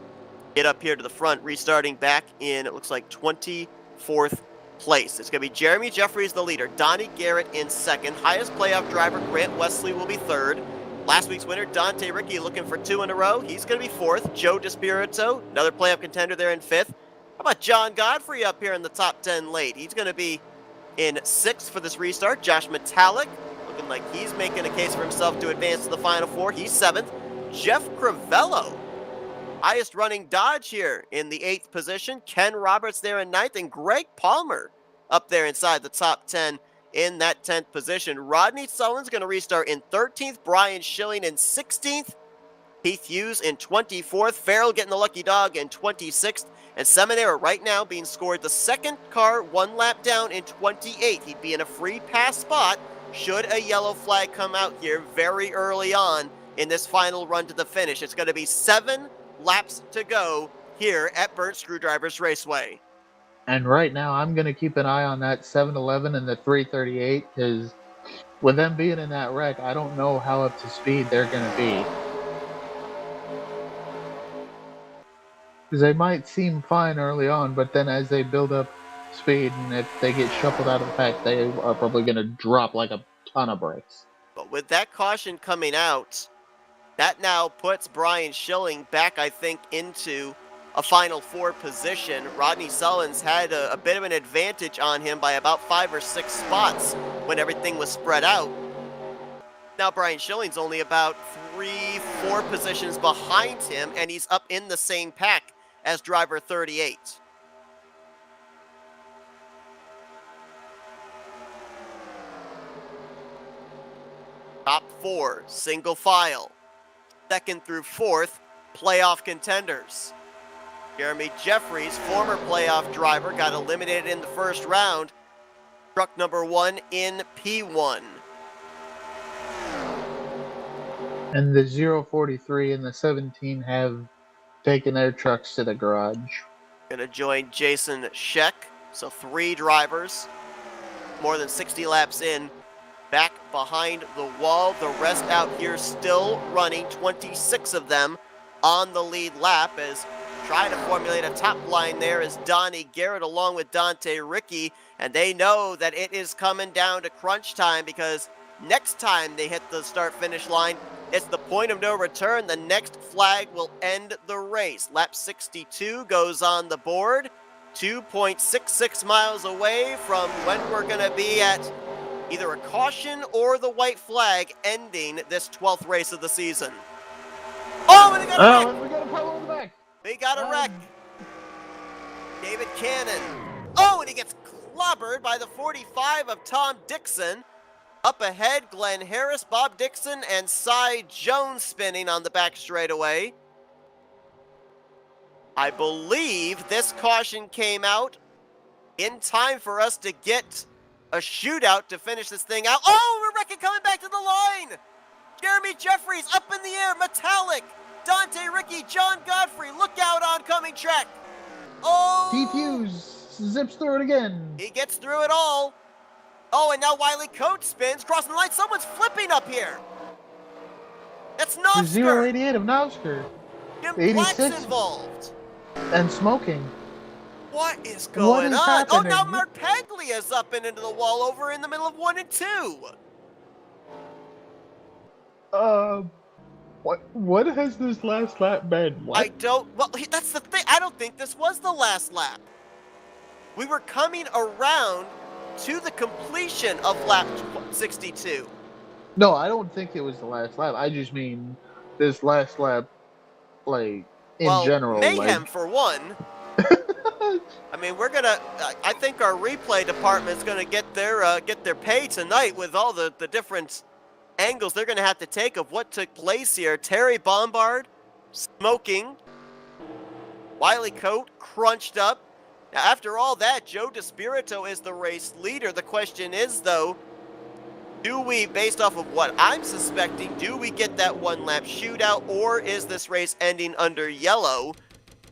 Get up here to the front, restarting back in, it looks like 24th place. It's going to be Jeremy Jeffries, the leader, Donnie Garrett in second, highest playoff driver, Grant Wesley will be third. Last week's winner, Dante Ricky, looking for 2 in a row. He's going to be fourth. Joe DeSpirito, another playoff contender there in fifth. How about John Godfrey up here in the top 10 late? He's going to be in sixth for this restart. Josh Metallic, looking like he's making a case for himself to advance to the Final Four. He's seventh. Jeff Crivello, highest running Dodge here in the 8th position. Ken Roberts there in 9th, and Greg Palmer up there inside the top 10 in that 10th position. Rodney Sullivan's going to restart in 13th. Brian Schilling in 16th. Keith Hughes in 24th. Farrell getting the lucky dog in 26th. And Seminara right now being scored the second car 1 lap down in 28th. He'd be in a free pass spot should a yellow flag come out here very early on in this final run to the finish. It's going to be 7 laps to go here at Burnt Screwdrivers Raceway. And right now, I'm going to keep an eye on that 711 and the 338, because with them being in that wreck, I don't know how up to speed they're going to be. Because they might seem fine early on, but then as they build up speed, and if they get shuffled out of the pack, they are probably going to drop like a ton of brakes. But with that caution coming out, That now puts Brian Schilling back, I think, into a Final Four position. Rodney Sullins had a bit of an advantage on him by about 5 or 6 spots when everything was spread out. Now Brian Schilling's only about 3, 4 positions behind him, and he's up in the same pack as driver 38. Top 4, single file. Second through fourth, playoff contenders. Jeremy Jeffries, former playoff driver, got eliminated in the first round. Truck number 1 in P1. And the 043 and the 17 have taken their trucks to the garage. Gonna join Jason Scheck. So 3 drivers, more than 60 laps in, back behind the wall. The rest out here still running, 26 of them on the lead lap, as trying to formulate a top line there is Donnie Garrett along with Dante Ricky, and they know that it is coming down to crunch time, because next time they hit the start-finish line, it's the point of no return. The next flag will end the race. Lap 62 goes on the board, 2.66 miles away from when we're going to be at either a caution or the white flag ending this 12th race of the season. Oh, and they got a wreck! We got a problem in the back. They got a wreck. David Cannon. Oh, and he gets clobbered by the 45 of Tom Dixon. Up ahead, Glenn Harris, Bob Dixon, and Cy Jones spinning on the back straightaway. I believe this caution came out in time for us to get a shootout to finish this thing out. Oh, Rebecca coming back to the line. Jeremy Jeffries up in the air, metallic. Dante Ricky, John Godfrey, look out oncoming track. Oh! T-Fuse zips through it again. He gets through it all. Oh, and now Wiley Coates spins, crossing the line. Someone's flipping up here. That's Novsker. 088 of Novsker. Jim Black's involved. And smoking. What is going on? Happening? Oh, now Mark Paglia's up and into the wall over in the middle of 1 and 2. What has this last lap been? What? Well, that's the thing. I don't think this was the last lap. We were coming around to the completion of lap 62. No, I don't think it was the last lap. I just mean this last lap, like, in general. Mayhem, like... for one. I mean, I think our replay department's gonna get their pay tonight with all the different angles they're gonna have to take of what took place here. Terry Bombard, smoking. Wiley Coate, crunched up. Now, after all that, Joe DeSpirito is the race leader. The question is, though, do we, based off of what I'm suspecting, do we get that 1-lap shootout, or is this race ending under yellow?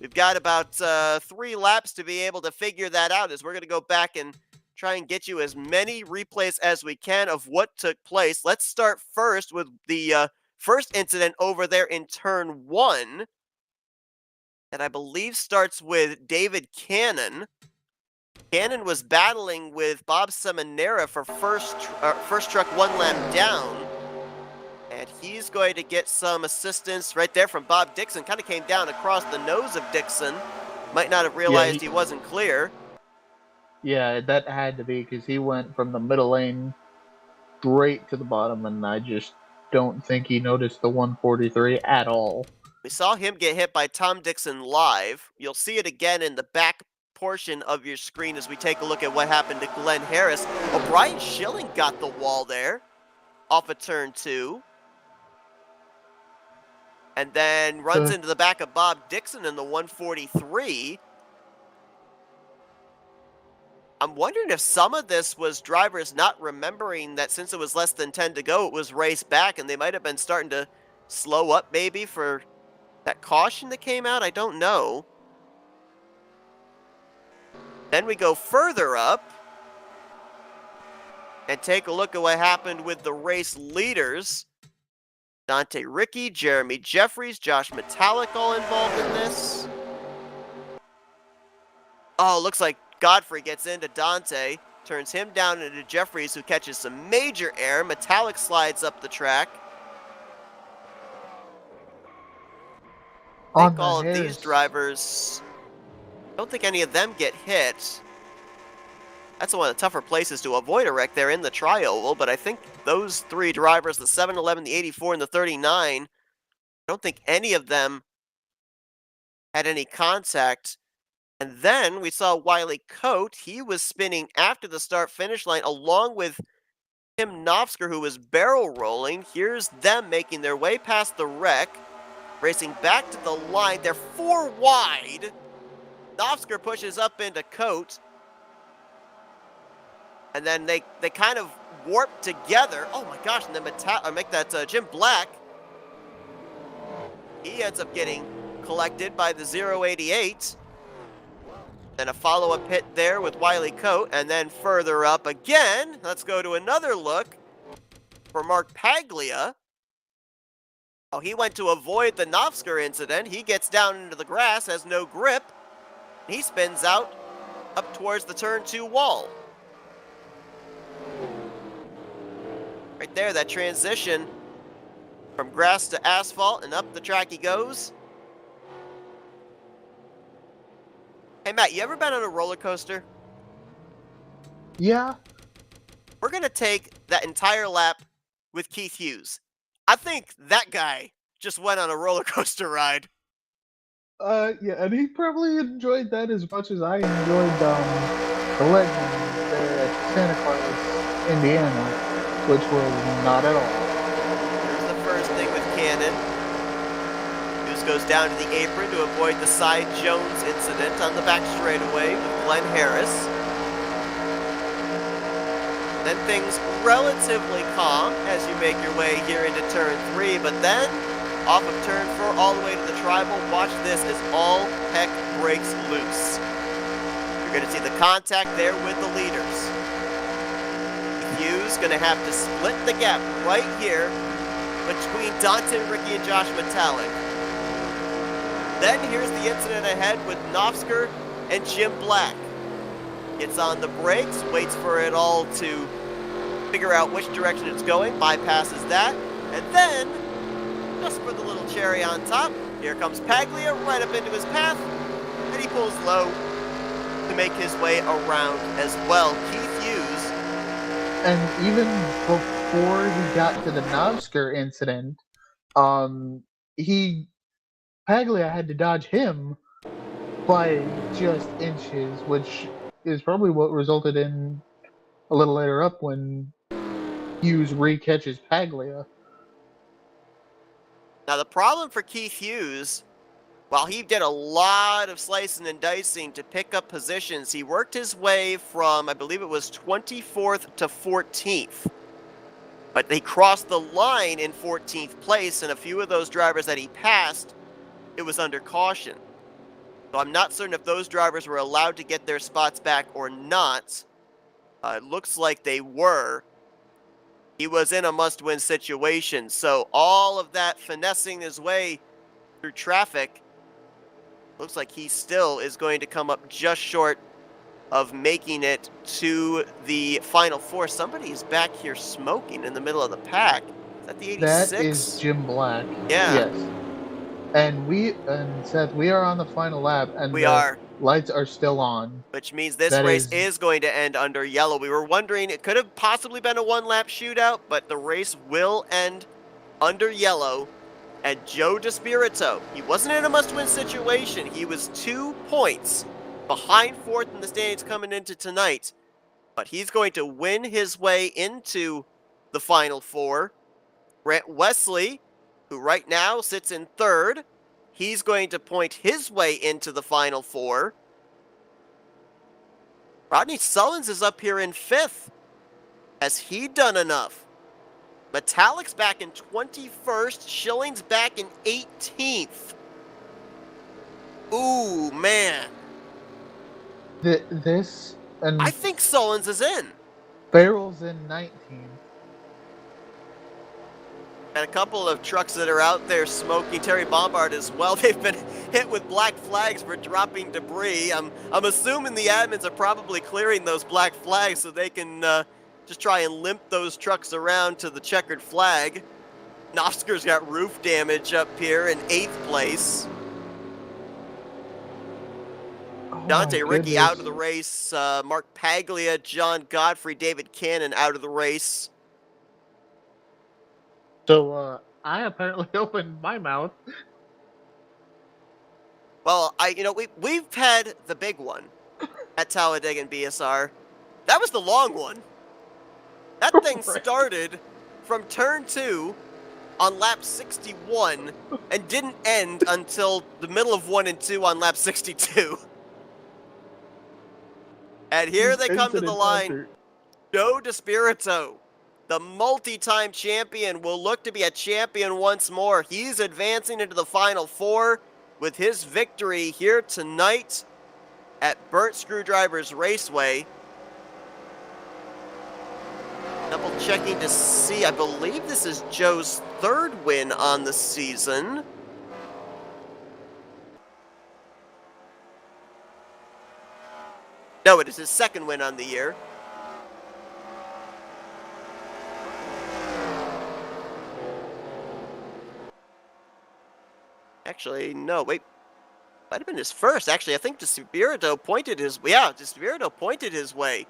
We've got about 3 laps to be able to figure that out, as we're going to go back and try and get you as many replays as we can of what took place. Let's start first with the first incident over there in turn 1. That I believe starts with David Cannon. Cannon was battling with Bob Seminara for first truck 1 lap down. And he's going to get some assistance right there from Bob Dixon. Kind of came down across the nose of Dixon. Might not have realized he wasn't clear. Yeah, that had to be, because he went from the middle lane straight to the bottom, and I just don't think he noticed the 143 at all. We saw him get hit by Tom Dixon live. You'll see it again in the back portion of your screen as we take a look at what happened to Glenn Harris. Oh, Brian Schilling got the wall there off of turn 2. And then runs into the back of Bob Dixon in the 143. I'm wondering if some of this was drivers not remembering that since it was less than 10 to go, it was raced back, and they might have been starting to slow up maybe for that caution that came out. I don't know. Then we go further up and take a look at what happened with the race leaders. Dante Ricky, Jeremy Jeffries, Josh Metallic all involved in this. Oh, looks like Godfrey gets into Dante, turns him down into Jeffries, who catches some major air. Metallic slides up the track. think On the all of these hairs. drivers, I don't think any of them get hit. That's one of the tougher places to avoid a wreck there in the tri-oval, but I think those three drivers, the 711, the 84, and the 39, I don't think any of them had any contact. And then we saw Wiley Coate. He was spinning after the start-finish line along with Tim Knopfsker, who was barrel rolling. Here's them making their way past the wreck, racing back to the line. They're 4 wide. Knopfsker pushes up into Coate. And then they kind of warp together. Oh my gosh, and then make that Jim Black. He ends up getting collected by the 088. Then a follow-up hit there with Wiley Coate, and then further up again. Let's go to another look for Mark Paglia. Oh, he went to avoid the Knopfsker incident. He gets down into the grass, has no grip. He spins out up towards the turn 2 wall. Right there, that transition from grass to asphalt, and up the track he goes. Hey, Matt, you ever been on a roller coaster? Yeah. We're going to take that entire lap with Keith Hughes. I think that guy just went on a roller coaster ride. Yeah, and he probably enjoyed that as much as I enjoyed the legend there at Santa Claus, Indiana, which was not at all. Here's the first thing with Cannon. Hughes goes down to the apron to avoid the Cy Jones incident on the back straightaway with Glenn Harris. Then things relatively calm as you make your way here into turn 3, but then off of turn 4 all the way to the tribal. Watch this as all heck breaks loose. You're going to see the contact there with the leaders. Hughes going to have to split the gap right here between Dante Ricky and Josh Metallic. Then here's the incident ahead with Knopfsker and Jim Black. Gets on the brakes, waits for it all to figure out which direction it's going, bypasses that, and then, just for the little cherry on top, here comes Paglia right up into his path, and he pulls low to make his way around as well. Keith Hughes. And even before he got to the Knobsker incident, Paglia had to dodge him by just inches, which is probably what resulted in a little later up when Hughes re-catches Paglia. Now the problem for Keith Hughes, while he did a lot of slicing and dicing to pick up positions, he worked his way from, I believe it was 24th to 14th. But they crossed the line in 14th place, and a few of those drivers that he passed, it was under caution. So I'm not certain if those drivers were allowed to get their spots back or not. It looks like they were. He was in a must-win situation, so all of that finessing his way through traffic, looks like he still is going to come up just short of making it to the Final Four. Somebody's back here smoking in the middle of the pack. Is that the 86? That is Jim Black. Yeah. Yes. And Seth, we are on the final lap, and we are. Lights are still on. Which means this race is going to end under yellow. We were wondering, it could have possibly been a one-lap shootout, but the race will end under yellow. And Joe DeSpirito, he wasn't in a must-win situation. He was 2 points behind fourth in the standings coming into tonight. But he's going to win his way into the Final Four. Grant Wesley, who right now sits in third, he's going to point his way into the Final Four. Rodney Sullins is up here in 5th. Has he done enough? Metallic's back in 21st. Schilling's back in 18th. Ooh, man. I think Sullins is in. Barrel's in 19. And a couple of trucks that are out there smoking. Terry Bombard as well. They've been hit with black flags for dropping debris. I'm assuming the admins are probably clearing those black flags so they can just try and limp those trucks around to the checkered flag. Knopfsker's got roof damage up here in 8th place. my Dante Ricky out of goodness. the race. Mark Paglia, John Godfrey, David Cannon out of the race. So, I apparently opened my mouth. Well, we've had the big one at Talladega and BSR. That was the long one. That thing Right. started from turn 2 on lap 61 and didn't end until the middle of 1 and 2 on lap 62. And here Just they come to the incident line. after. Joe DeSpirito, the multi-time champion, will look to be a champion once more. He's advancing into the Final Four with his victory here tonight at Burnt Screwdrivers Raceway. Double checking to see, I believe this is Joe's third win on the season. No, it is his second win on the year. Actually, no, wait. Might have been his first. Actually, I think DeSpirito pointed his way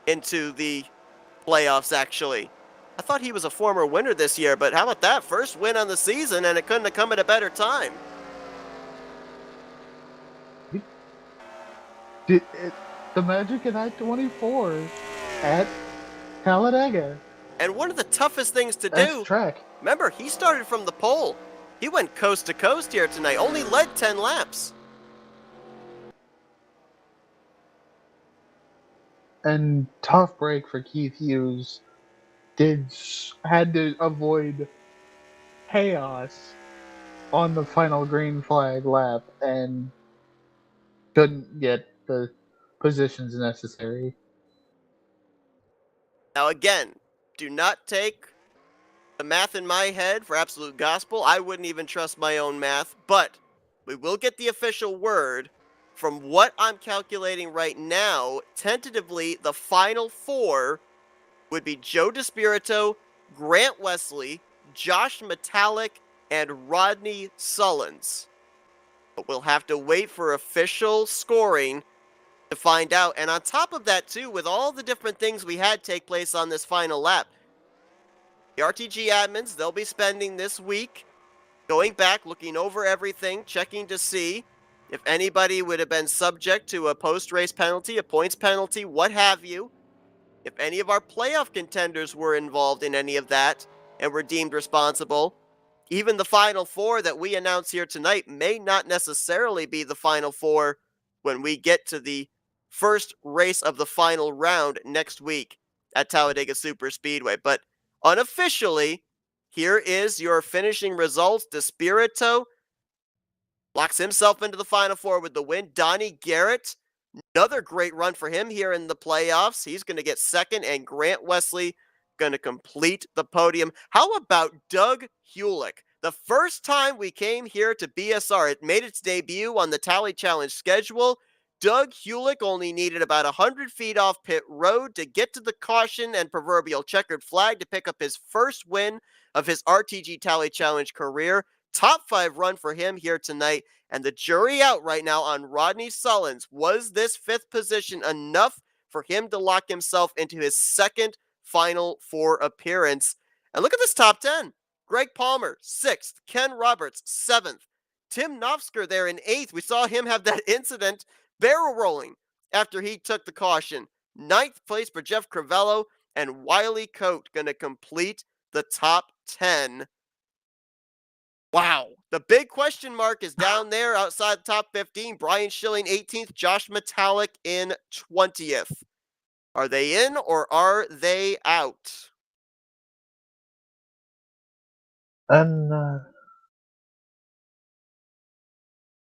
into the playoffs, actually. I thought he was a former winner this year, but how about that? First win on the season, and it couldn't have come at a better time. The Magic in I-24 at Talladega. And one of the toughest things to That's do, track. remember, he started from the pole. He went coast to coast here tonight, only led 10 laps. And tough break for Keith Hughes. Had to avoid chaos on the final green flag lap and couldn't get the positions necessary. Now again, do not take the math in my head for absolute gospel. I wouldn't even trust my own math, but we will get the official word. From what I'm calculating right now, tentatively, the Final Four would be Joe DeSpirito, Grant Wesley, Josh Metallic, and Rodney Sullins. But we'll have to wait for official scoring to find out. And on top of that, too, with all the different things we had take place on this final lap, the RTG admins, they'll be spending this week going back, looking over everything, checking to see if anybody would have been subject to a post-race penalty, a points penalty, what have you. If any of our playoff contenders were involved in any of that and were deemed responsible, even the Final Four that we announce here tonight may not necessarily be the Final Four when we get to the first race of the final round next week at Talladega Superspeedway. But unofficially, here is your finishing results. DeSpirito locks himself into the Final Four with the win. Donnie Garrett, another great run for him here in the playoffs. He's going to get second, and Grant Wesley going to complete the podium. How about Doug Hewlick? The first time we came here to BSR, it made its debut on the Tally Challenge schedule. Doug Hewlick only needed about 100 feet off pit road to get to the caution and proverbial checkered flag to pick up his first win of his RTG Tally Challenge career. Top 5 run for him here tonight. And the jury out right now on Rodney Sullins. Was this 5th position enough for him to lock himself into his second Final Four appearance? And look at this top 10. Greg Palmer, 6th. Ken Roberts, 7th. Tim Nofsker there in 8th. We saw him have that incident barrel rolling after he took the caution. 9th place for Jeff Crivello, and Wiley Coate going to complete the top 10. Wow. The big question mark is down there outside the top 15. Brian Schilling, 18th. Josh Metallic in 20th. Are they in or are they out? And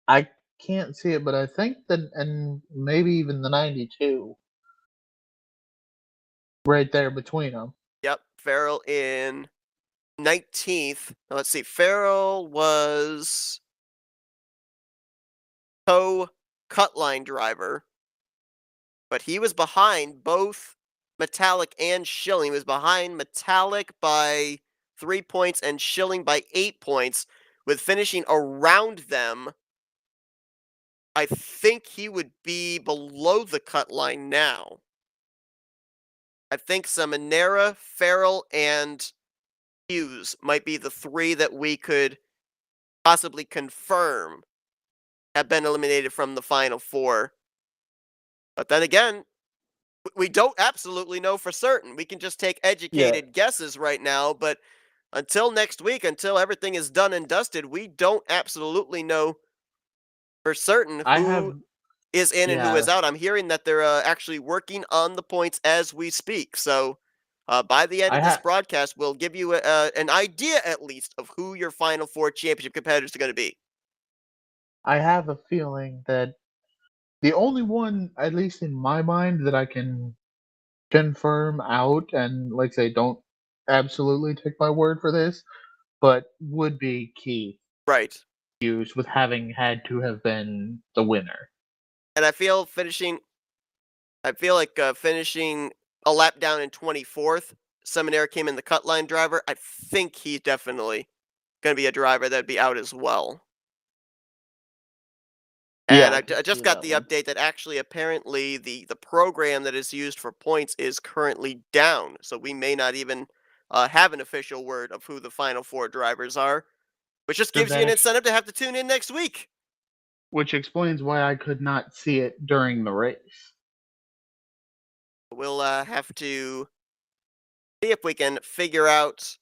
I can't see it, but I think that, and maybe even the 92, right there between them. Yep. Farrell in 19th. Now, let's see. Farrell was co-cut line driver, but he was behind both Metallic and Schilling. He was behind Metallic by 3 points and Schilling by 8 points, with finishing around them I think he would be below the cut line now. I think Seminara, Farrell, and Hughes might be the three that we could possibly confirm have been eliminated from the Final Four. But then again, we don't absolutely know for certain. We can just take Yeah, educated guesses right now, but until next week, until everything is done and dusted, we don't absolutely know for certain I have. who is in and who is Yeah, out. I'm hearing that they're actually working on the points as we speak. So by the end I of this have. broadcast, we'll give you an idea at least of who your Final Four championship competitors are going to be. I have a feeling that the only one, at least in my mind, that I can confirm out and like say don't absolutely take my word for this, but would be Keith Right. Hughes with having had to have been the winner. And I feel like finishing a lap down in 24th, Seminaire came in the cut line driver. I think he's definitely going to be a driver that'd be out as well. Yeah, And I I could just see got that the one. update that actually apparently the program that is used for points is currently down. So we may not even have an official word of who the final four drivers are, which just So gives you that an incentive to have to tune in next week. which explains why I could not see it during the race. We'll have to see if we can figure out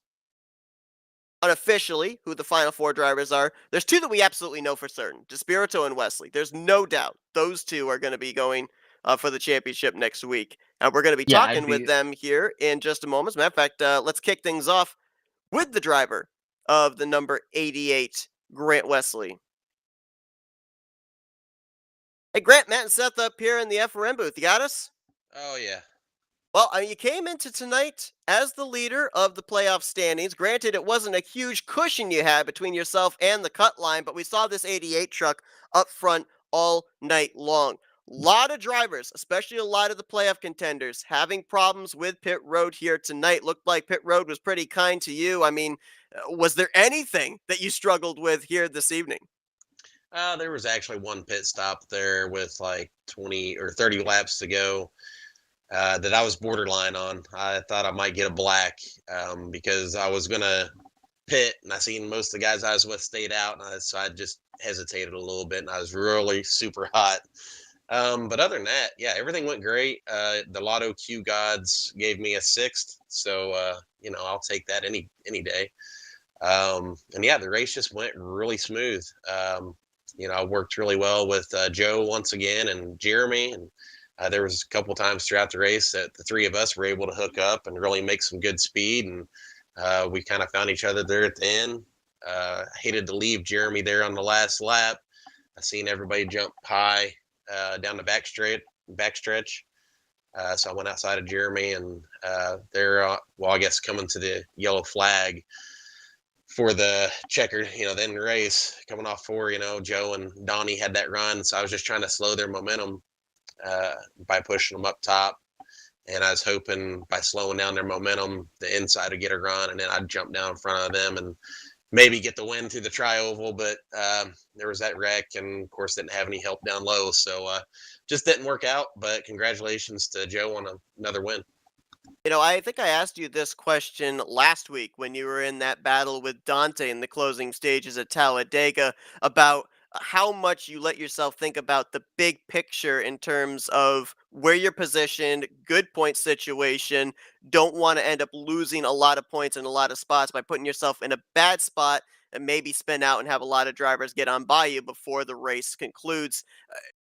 unofficially who the final four drivers are. There's two that we absolutely know for certain: Despirito and Wesley. There's no doubt those two are going to be going for the championship next week, and we're going to be Yeah, I'd talking with be them here in just a moment. As a matter of fact, let's kick things off with the driver of the number 88, Grant Wesley. Hey, Grant, Matt, and Seth up here in the FRM booth. You got us? Oh yeah. Well, I mean, you came into tonight as the leader of the playoff standings. Granted, it wasn't a huge cushion you had between yourself and the cut line, but we saw this 88 truck up front all night long. A lot of drivers, especially a lot of the playoff contenders, having problems with pit road here tonight. Looked like pit road was pretty kind to you. I mean, was there anything that you struggled with here this evening? There was actually one pit stop there with like 20 or 30 laps to go that I was borderline on. I thought I might get a black because I was gonna pit, and I seen most of the guys I was with stayed out, and so I just hesitated a little bit, and I was really super hot. But other than that, yeah, everything went great. The Lotto Q gods gave me a sixth, so I'll take that any day. And yeah, the race just went really smooth. I worked really well with Joe once again and Jeremy, and there was a couple times throughout the race that the three of us were able to hook up and really make some good speed, and we kind of found each other there at the end. Hated to leave Jeremy there on the last lap. I seen everybody jump high down the backstretch. So I went outside of Jeremy, and I guess coming to the yellow flag for the checkered, the end race coming off four, Joe and Donnie had that run. So I was just trying to slow their momentum by pushing them up top. And I was hoping by slowing down their momentum, the inside would get a run, and then I'd jump down in front of them and maybe get the win through the tri-oval. But there was that wreck, and of course didn't have any help down low. So just didn't work out. But congratulations to Joe on another win. I think I asked you this question last week when you were in that battle with Dante in the closing stages at Talladega about how much you let yourself think about the big picture in terms of where you're positioned, good point situation, don't want to end up losing a lot of points in a lot of spots by putting yourself in a bad spot and maybe spin out and have a lot of drivers get on by you before the race concludes.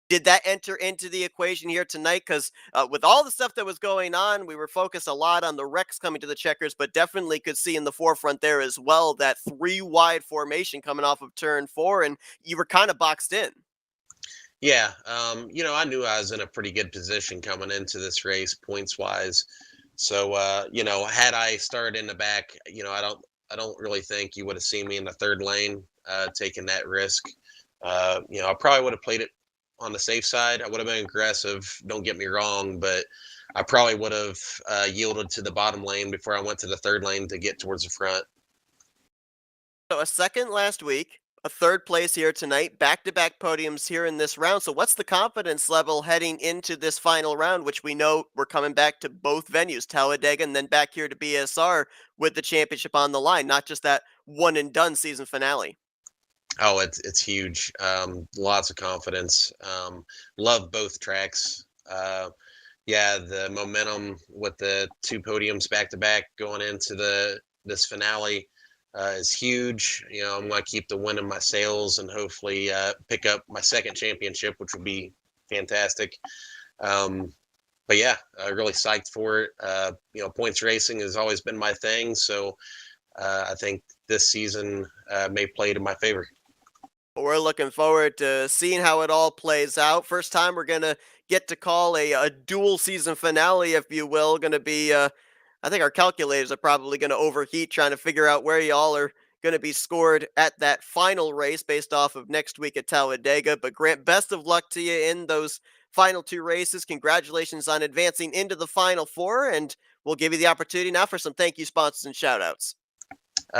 Did that enter into the equation here tonight? Because with all the stuff that was going on, we were focused a lot on the wrecks coming to the checkers, but definitely could see in the forefront there as well that three wide formation coming off of turn four, and you were kind of boxed in. Yeah, I knew I was in a pretty good position coming into this race points wise. So, had I started in the back, I don't really think you would have seen me in the third lane taking that risk. I probably would have played it on the safe side. I would have been aggressive. Don't get me wrong, but I probably would have yielded to the bottom lane before I went to the third lane to get towards the front. So a second last week, a third place here tonight, back-to-back podiums here in this round. So what's the confidence level heading into this final round, which we know we're coming back to both venues, Talladega and then back here to BSR with the championship on the line, not just that one and done season finale. Oh, it's huge. Lots of confidence. Love both tracks. Yeah, the momentum with the two podiums back to back going into this finale is huge. You know, I'm going to keep the wind in my sails and hopefully pick up my second championship, which would be fantastic. But yeah, really psyched for it. You know, points racing has always been my thing, so I think this season may play to my favor. We're looking forward to seeing how it all plays out. First time we're going to get to call a dual season finale, if you will. Going to be, I think our calculators are probably going to overheat trying to figure out where y'all are going to be scored at that final race based off of next week at Talladega. But Grant, best of luck to you in those final two races. Congratulations on advancing into the final four. And we'll give you the opportunity now for some thank you sponsors and shout outs.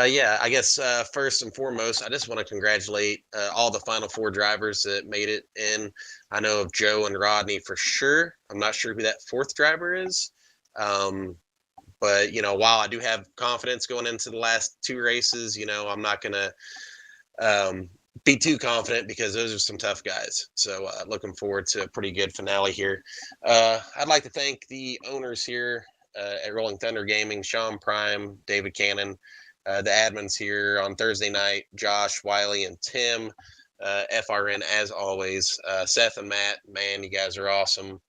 Yeah, I guess first and foremost, I just want to congratulate all the Final Four drivers that made it in. I know of Joe and Rodney for sure. I'm not sure who that fourth driver is. But, you know, while I do have confidence going into the last two races, you know, I'm not going to be too confident because those are some tough guys. So looking forward to a pretty good finale here. I'd like to thank the owners here at Rolling Thunder Gaming, Sean Prime, David Cannon, the admins here on Thursday night, Josh, Wiley, and Tim, FRN as always, Seth and Matt, man, you guys are awesome.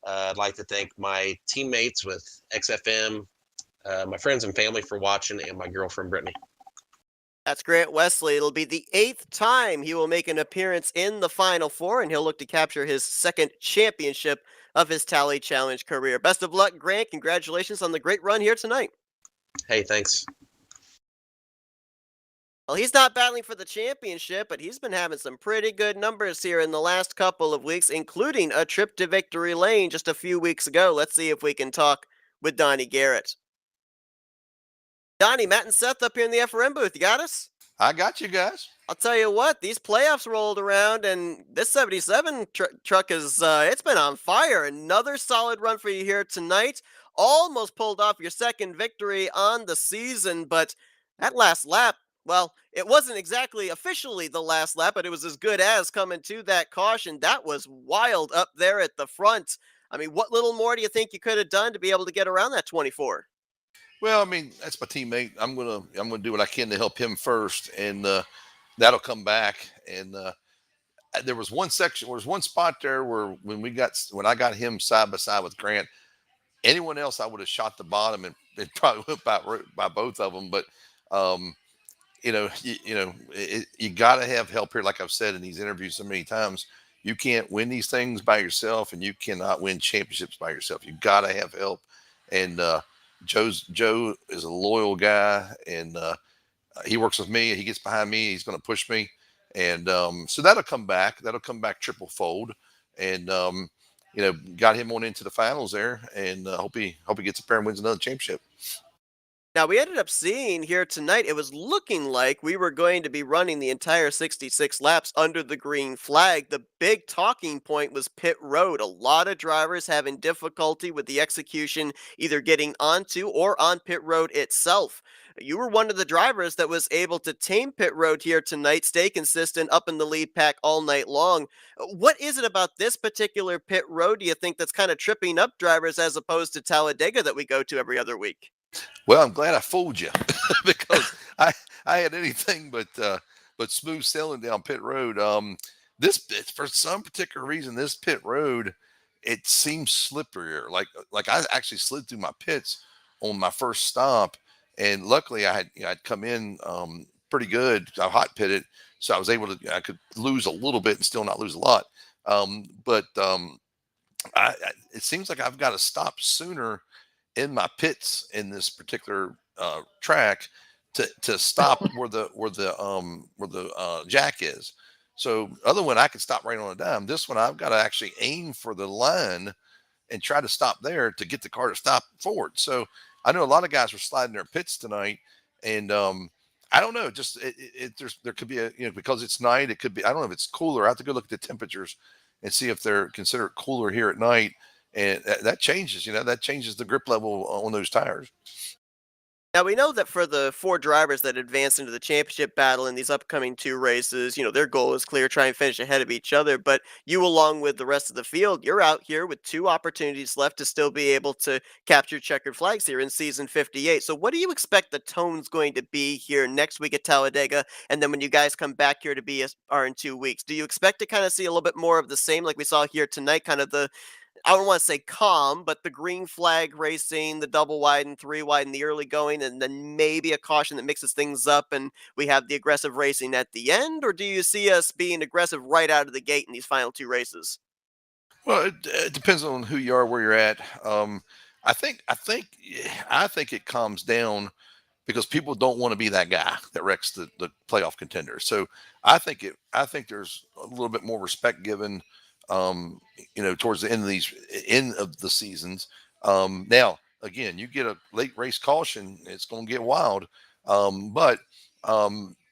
I'd like to thank my teammates with XFM, my friends and family for watching, and my girlfriend, Brittany. That's Grant Wesley. It'll be the 8th time he will make an appearance in the Final Four, and he'll look to capture his second championship of his Tally Challenge career. Best of luck, Grant. Congratulations on the great run here tonight. Hey, thanks. Well, he's not battling for the championship, but he's been having some pretty good numbers here in the last couple of weeks, including a trip to victory lane just a few weeks ago. Let's see if we can talk with Donnie Garrett. Donnie, Matt, and Seth up here in the FRM booth. You got us? I got you guys. I'll tell you what, these playoffs rolled around, and this 77 truck is, it's been on fire. Another solid run for you here tonight. Almost pulled off your second victory on the season, but that last lap, well, it wasn't exactly officially the last lap, but it was as good as coming to that caution. That was wild up there at the front. I mean, what little more do you think you could have done to be able to get around that 24? Well, I mean, that's my teammate. I'm gonna do what I can to help him first, and that'll come back. And there was one spot there where when I got him side by side with Grant, anyone else I would have shot the bottom and it probably went by both of them. But you got to have help here. Like I've said in these interviews so many times, you can't win these things by yourself, and you cannot win championships by yourself. You got to have help. And Joe is a loyal guy, and he works with me. He gets behind me. He's going to push me, and so that'll come back. That'll come back triple fold, and got him on into the finals there, and hope he gets up there and wins another championship. Now, we ended up seeing here tonight, it was looking like we were going to be running the entire 66 laps under the green flag. The big talking point was pit road. A lot of drivers having difficulty with the execution, either getting onto or on pit road itself. You were one of the drivers that was able to tame pit road here tonight, stay consistent up in the lead pack all night long. What is it about this particular pit road, do you think, that's kind of tripping up drivers as opposed to Talladega that we go to every other week? Well, I'm glad I fooled you because I had anything but smooth sailing down pit road. It's for some particular reason, this pit road, it seems slipperier. Like I actually slid through my pits on my first stop, and luckily I'd come in pretty good. I hot pitted, so I could lose a little bit and still not lose a lot. But it seems like I've got to stop sooner in my pits in this particular track to stop where the jack is. So other one I could stop right on a dime. This one I've got to actually aim for the line and try to stop there to get the car to stop forward. So I know a lot of guys were sliding their pits tonight, and I don't know. Just there could be because it's night. It could be, I don't know if it's cooler. I have to go look at the temperatures and see if they're considered cooler here at night, and that changes. That changes the grip level on those tires. Now, we know that for the 4 drivers that advance into the championship battle in these upcoming 2 races, their goal is clear, try and finish ahead of each other. But you, along with the rest of the field, you're out here with 2 opportunities left to still be able to capture checkered flags here in season 58. So, what do you expect the tone's going to be here next week at Talladega? And then when you guys come back here to BSR in 2 weeks, do you expect to kind of see a little bit more of the same like we saw here tonight, kind of I don't want to say calm, but the green flag racing, the double wide and 3 wide in the early going, and then maybe a caution that mixes things up, and we have the aggressive racing at the end? Or do you see us being aggressive right out of the gate in these final 2 races? Well, it depends on who you are, where you're at. I think it calms down because people don't want to be that guy that wrecks the playoff contender. So I think there's a little bit more respect given, towards the end of the seasons. Now again, you get a late race caution, it's going to get wild. But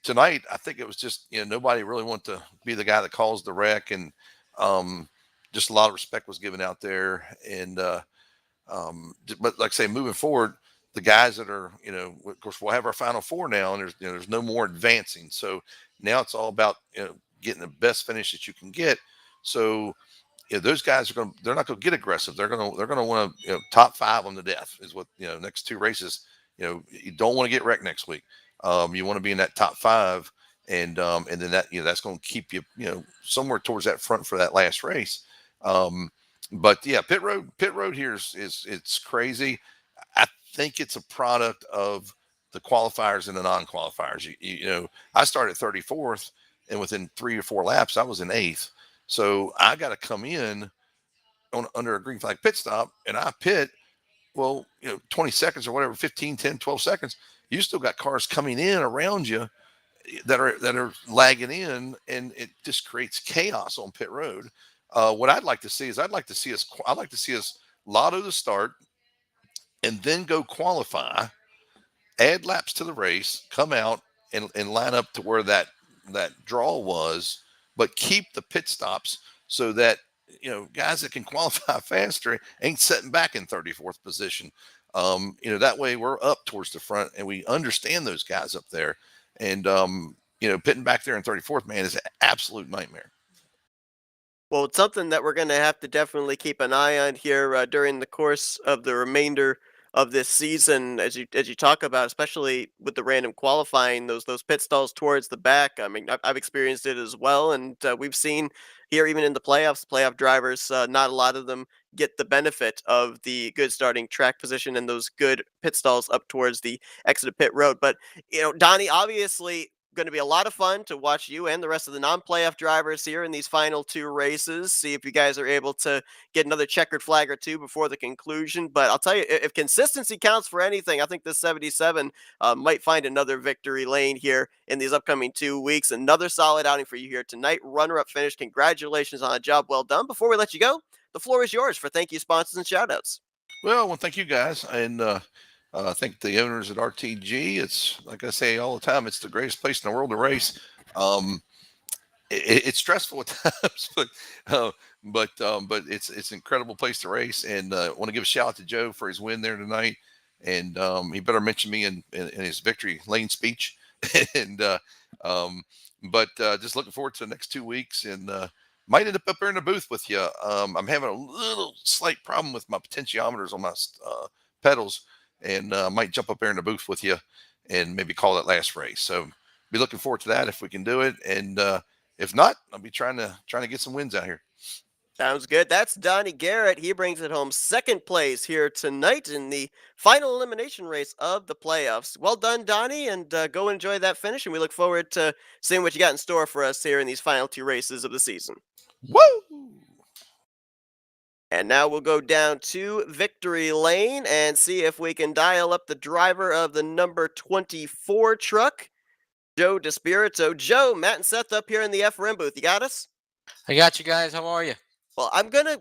tonight, I think it was just nobody really wanted to be the guy that caused the wreck, and just a lot of respect was given out there, and but like I say, moving forward, the guys that are, of course, we'll have our final 4 now, and there's no more advancing. So now it's all about getting the best finish that you can get. So those guys they're not going to get aggressive. They're going to want to top 5 on the death is what next 2 races. You don't want to get wrecked next week. You want to be in that top 5, and then that that's going to keep you somewhere towards that front for that last race. But yeah, pit road here is it's crazy. I think it's a product of the qualifiers and the non-qualifiers. I started 34th, and within 3 or 4 laps, I was in 8th. So I got to come in under a green flag pit stop, and I pit. Well, 20 seconds or whatever, 15, 10, 12 seconds. You still got cars coming in around you that are lagging in, and it just creates chaos on pit road. What I'd like to see is I'd like to see us lotto the start, and then go qualify, add laps to the race, come out and line up to where that draw was, but keep the pit stops so that guys that can qualify faster ain't sitting back in 34th position. That way we're up towards the front and we understand those guys up there. And pitting back there in 34th, man, is an absolute nightmare. Well, it's something that we're going to have to definitely keep an eye on here during the course of the remainder of this season, as you talk about, especially with the random qualifying, those pit stalls towards the back. I mean, I've experienced it as well, and we've seen here even in the playoffs, playoff drivers, not a lot of them get the benefit of the good starting track position and those good pit stalls up towards the exit of pit road. But Donnie, obviously going to be a lot of fun to watch you and the rest of the non-playoff drivers here in these final 2 races. See if you guys are able to get another checkered flag or 2 before the conclusion. But I'll tell you, if consistency counts for anything, I think this 77 might find another victory lane here in these upcoming 2 weeks. Another solid outing for you here tonight. Runner-up finish. Congratulations on a job well done. Before we let you go, the floor is yours for thank you, sponsors, and shout-outs. Well, thank you guys, and I think the owners at RTG. It's like I say all the time. It's the greatest place in the world to race. It's stressful at times, but it's an incredible place to race. And want to give a shout out to Joe for his win there tonight. And he better mention me in his victory lane speech. And just looking forward to the next 2 weeks, and might end up there in the booth with you. I'm having a little slight problem with my potentiometers on my pedals, and might jump up there in the booth with you and maybe call that last race. So be looking forward to that if we can do it. And if not, I'll be trying to get some wins out here. Sounds good. That's Donnie Garrett. He brings it home 2nd place here tonight in the final elimination race of the playoffs. Well done, Donnie, and go enjoy that finish. And we look forward to seeing what you got in store for us here in these final 2 races of the season. Woo! And now we'll go down to victory lane and see if we can dial up the driver of the number 24 truck, Joe DeSpirito. Joe, Matt, and Seth up here in the FRM booth. You got us? I got you guys. How are you? Well,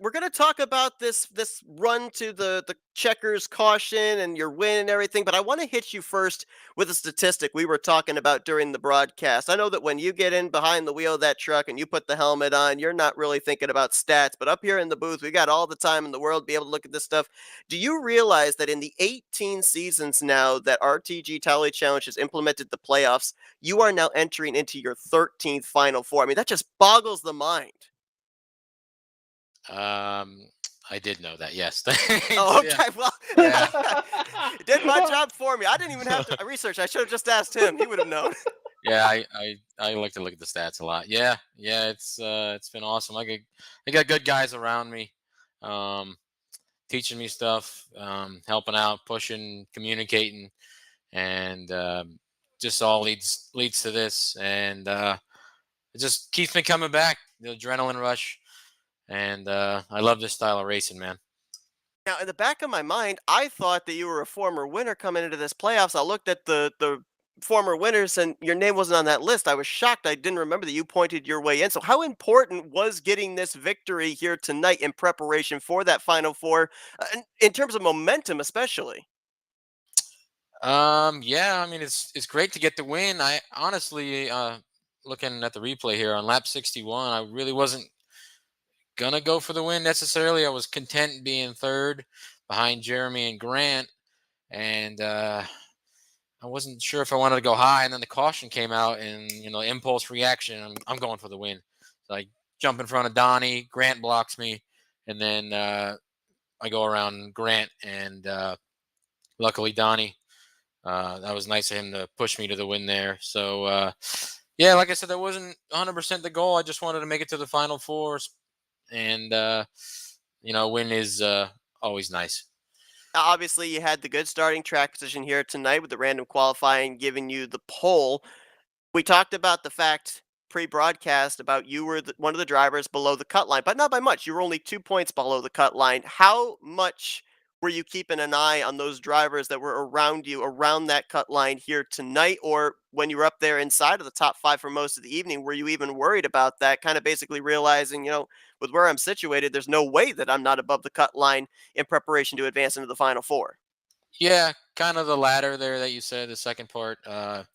we're gonna talk about this run to the checkers caution and your win and everything, but I want to hit you first with a statistic we were talking about during the broadcast. I know that when you get in behind the wheel of that truck and you put the helmet on, you're not really thinking about stats, but up here in the booth, we got all the time in the world to be able to look at this stuff. Do you realize that in the 18 seasons now that RTG Tally Challenge has implemented the playoffs, you are now entering into your 13th Final Four? I mean, that just boggles the mind. Um, I did know that. Yes, thanks. Oh, Yeah, okay. Well, yeah. it did my job for me. I didn't even have to research. I should have just asked him. He would have known. Yeah, I like to look at the stats a lot. Yeah, yeah, it's been awesome. I got good guys around me, um, teaching me stuff, helping out, pushing, communicating, and just all leads to this, and it just keeps me coming back. The adrenaline rush, and I love this style of racing, man. Now, in the back of my mind, I thought that you were a former winner coming into this playoffs. I looked at the former winners, and your name wasn't on that list. I was shocked. I didn't remember that you pointed your way in. So, how important was getting this victory here tonight in preparation for that Final Four, in terms of momentum, especially? Yeah, I mean it's great to get the win. I honestly, looking at the replay here on lap 61, I really wasn't gonna go for the win necessarily. I was content being third behind Jeremy and Grant, and I wasn't sure if I wanted to go high. And then the caution came out, and impulse reaction. I'm going for the win. So I jump in front of Donnie. Grant blocks me, and then I go around Grant, and luckily Donnie. That was nice of him to push me to the win there. So yeah, like I said, that wasn't 100% the goal. I just wanted to make it to the final four, and win is always nice. Obviously, you had the good starting track position here tonight with the random qualifying giving you the pole. We talked about the fact pre-broadcast about you were one of the drivers below the cut line, but not by much. You were only 2 points below the cut line. How much were you keeping an eye on those drivers that were around you around that cut line here tonight? Or when you were up there inside of the top five for most of the evening, were you even worried about that? Kind of basically realizing, with where I'm situated, there's no way that I'm not above the cut line in preparation to advance into the final four. Yeah, kind of the latter there that you said, the second part. And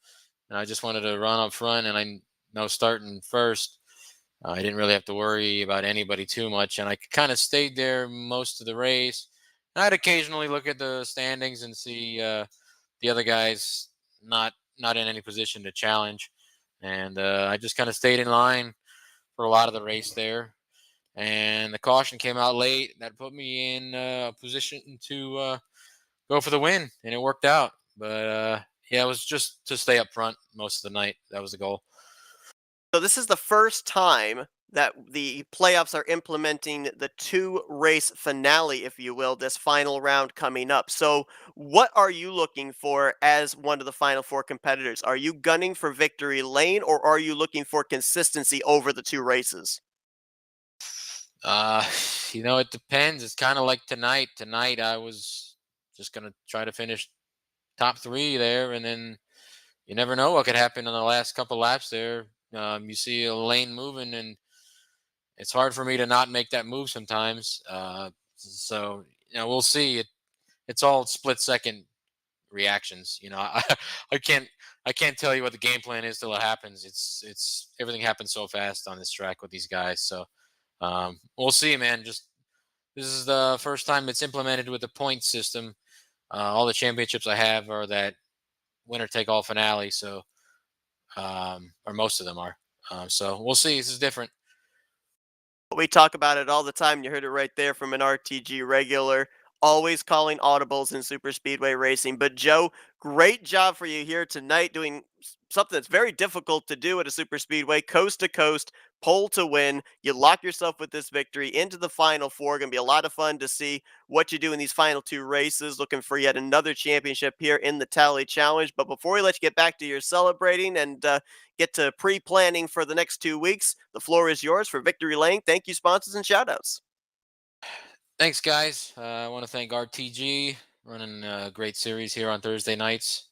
I just wanted to run up front, and I know starting first, I didn't really have to worry about anybody too much, and I kind of stayed there most of the race. And I'd occasionally look at the standings and see the other guys not in any position to challenge, and I just kind of stayed in line for a lot of the race there. And the caution came out late. That put me in a position to go for the win, and it worked out. But yeah, it was just to stay up front most of the night. That was the goal. So this is the first time that the playoffs are implementing the two-race finale, if you will, this final round coming up. So what are you looking for as one of the final four competitors? Are you gunning for victory lane, or are you looking for consistency over the two races? Uh, it depends. It's kind of like tonight. Tonight, I was just gonna try to finish top three there, and then you never know what could happen in the last couple laps there. You see a lane moving, and it's hard for me to not make that move sometimes. So we'll see. It's all split second reactions. I can't I can't tell you what the game plan is till it happens. It's everything happens so fast on this track with these guys. So we'll see, man. Just this is the first time it's implemented with the point system. All the championships I have are that winner take all finale. So or most of them are. So we'll see. This is different. We talk about it all the time. You heard it right there from an RTG regular. Always calling audibles in super speedway racing. But Joe, great job for you here tonight doing something that's very difficult to do at a super speedway, coast to coast, pole to win. You lock yourself with this victory into the final four. Going to be a lot of fun to see what you do in these final two races. Looking for yet another championship here in the Tally Challenge. But before we let you get back to your celebrating and get to pre-planning for the next 2 weeks, the floor is yours for Victory Lane. Thank you, sponsors, and shoutouts. Thanks, guys. I want to thank RTG running a great series here on Thursday nights.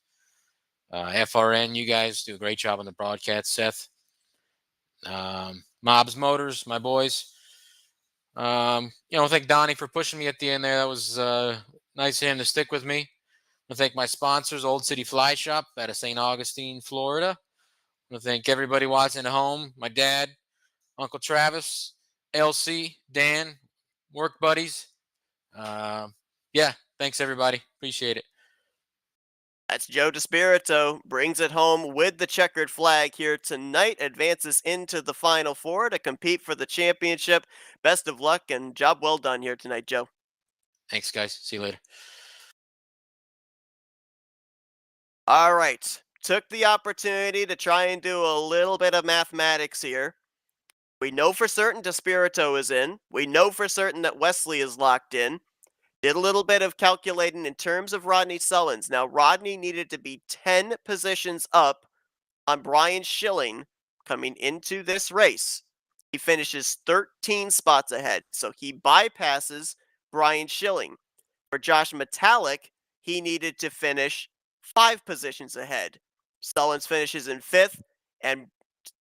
FRN, you guys do a great job on the broadcast. Seth, Mobs Motors, my boys, Thank Donnie for pushing me at the end there. That was nice of him to stick with me. I thank my sponsors, Old City Fly Shop out of St. Augustine, Florida. I thank everybody watching at home, my dad, Uncle Travis, LC, Dan, work buddies. Yeah, thanks everybody. Appreciate it. That's Joe DeSpirito, brings it home with the checkered flag here tonight, advances into the Final Four to compete for the championship. Best of luck and job well done here tonight, Joe. Thanks, guys. See you later. All right. Took the opportunity to try and do a little bit of mathematics here. We know for certain DeSpirito is in. We know for certain that Wesley is locked in. Did a little bit of calculating in terms of Rodney Sullins. Now, Rodney needed to be 10 positions up on Brian Schilling coming into this race. He finishes 13 spots ahead, so he bypasses Brian Schilling. For Josh Metallic, he needed to finish 5 positions ahead. Sullins finishes in 5th, and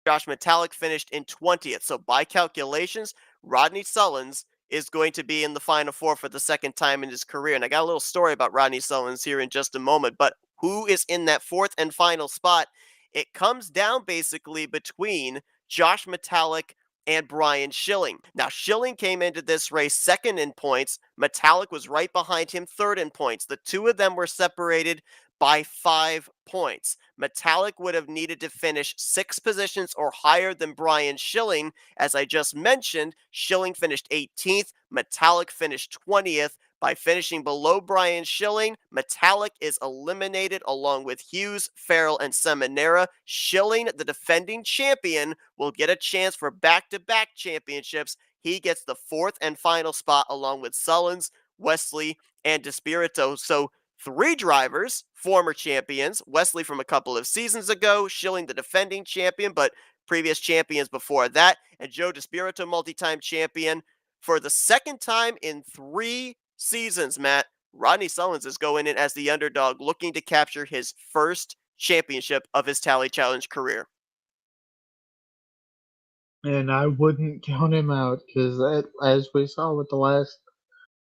Josh Metallic finished in 20th. So by calculations, Rodney Sullins is going to be in the Final Four for the second time in his career. And I got a little story about Rodney Sullins here in just a moment. But who is in that fourth and final spot? It comes down basically between Josh Metallic and Brian Schilling. Now, Schilling came into this race second in points. Metallic was right behind him, third in points. The two of them were separated by 5 points. Metallic would have needed to finish 6 positions or higher than Brian Schilling. As I just mentioned, Schilling finished 18th, Metallic finished 20th. By finishing below Brian Schilling, Metallic is eliminated along with Hughes, Farrell, and Seminara. Schilling, the defending champion, will get a chance for back-to-back championships. He gets the fourth and final spot along with Sullins, Wesley, and DeSpirito. So 3 drivers, former champions, Wesley from a couple of seasons ago, Schilling the defending champion, but previous champions before that, and Joe DeSpirito, multi-time champion. For the second time in 3 seasons, Matt, Rodney Sullins is going in as the underdog, looking to capture his first championship of his Tally Challenge career. And I wouldn't count him out because, as we saw with the last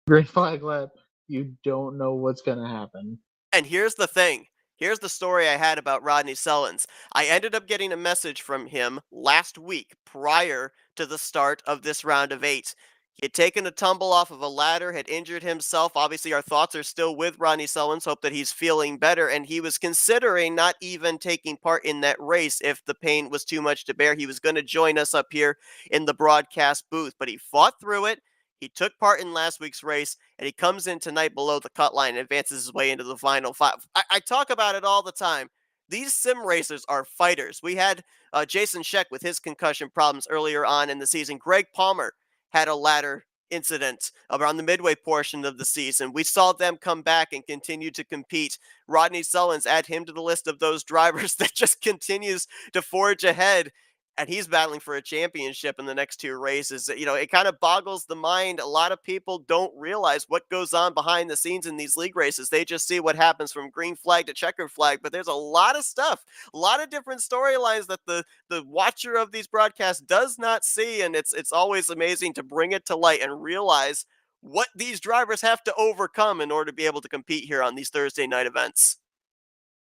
green flag lap, you don't know what's going to happen. And here's the thing. Here's the story I had about Rodney Sullins. I ended up getting a message from him last week prior to the start of this round of 8. He had taken a tumble off of a ladder, had injured himself. Obviously, our thoughts are still with Rodney Sullins. Hope that he's feeling better. And he was considering not even taking part in that race if the pain was too much to bear. He was going to join us up here in the broadcast booth, but he fought through it. He took part in last week's race, and he comes in tonight below the cut line and advances his way into the final 5. I talk about it all the time. These sim racers are fighters. We had Jason Scheck with his concussion problems earlier on in the season. Greg Palmer had a ladder incident around the midway portion of the season. We saw them come back and continue to compete. Rodney Sullins, add him to the list of those drivers that just continues to forge ahead. And he's battling for a championship in the next 2 races. It kind of boggles the mind. A lot of people don't realize what goes on behind the scenes in these league races. They just see what happens from green flag to checkered flag, but there's a lot of stuff, a lot of different storylines that the watcher of these broadcasts does not see, and it's always amazing to bring it to light and realize what these drivers have to overcome in order to be able to compete here on these Thursday night events.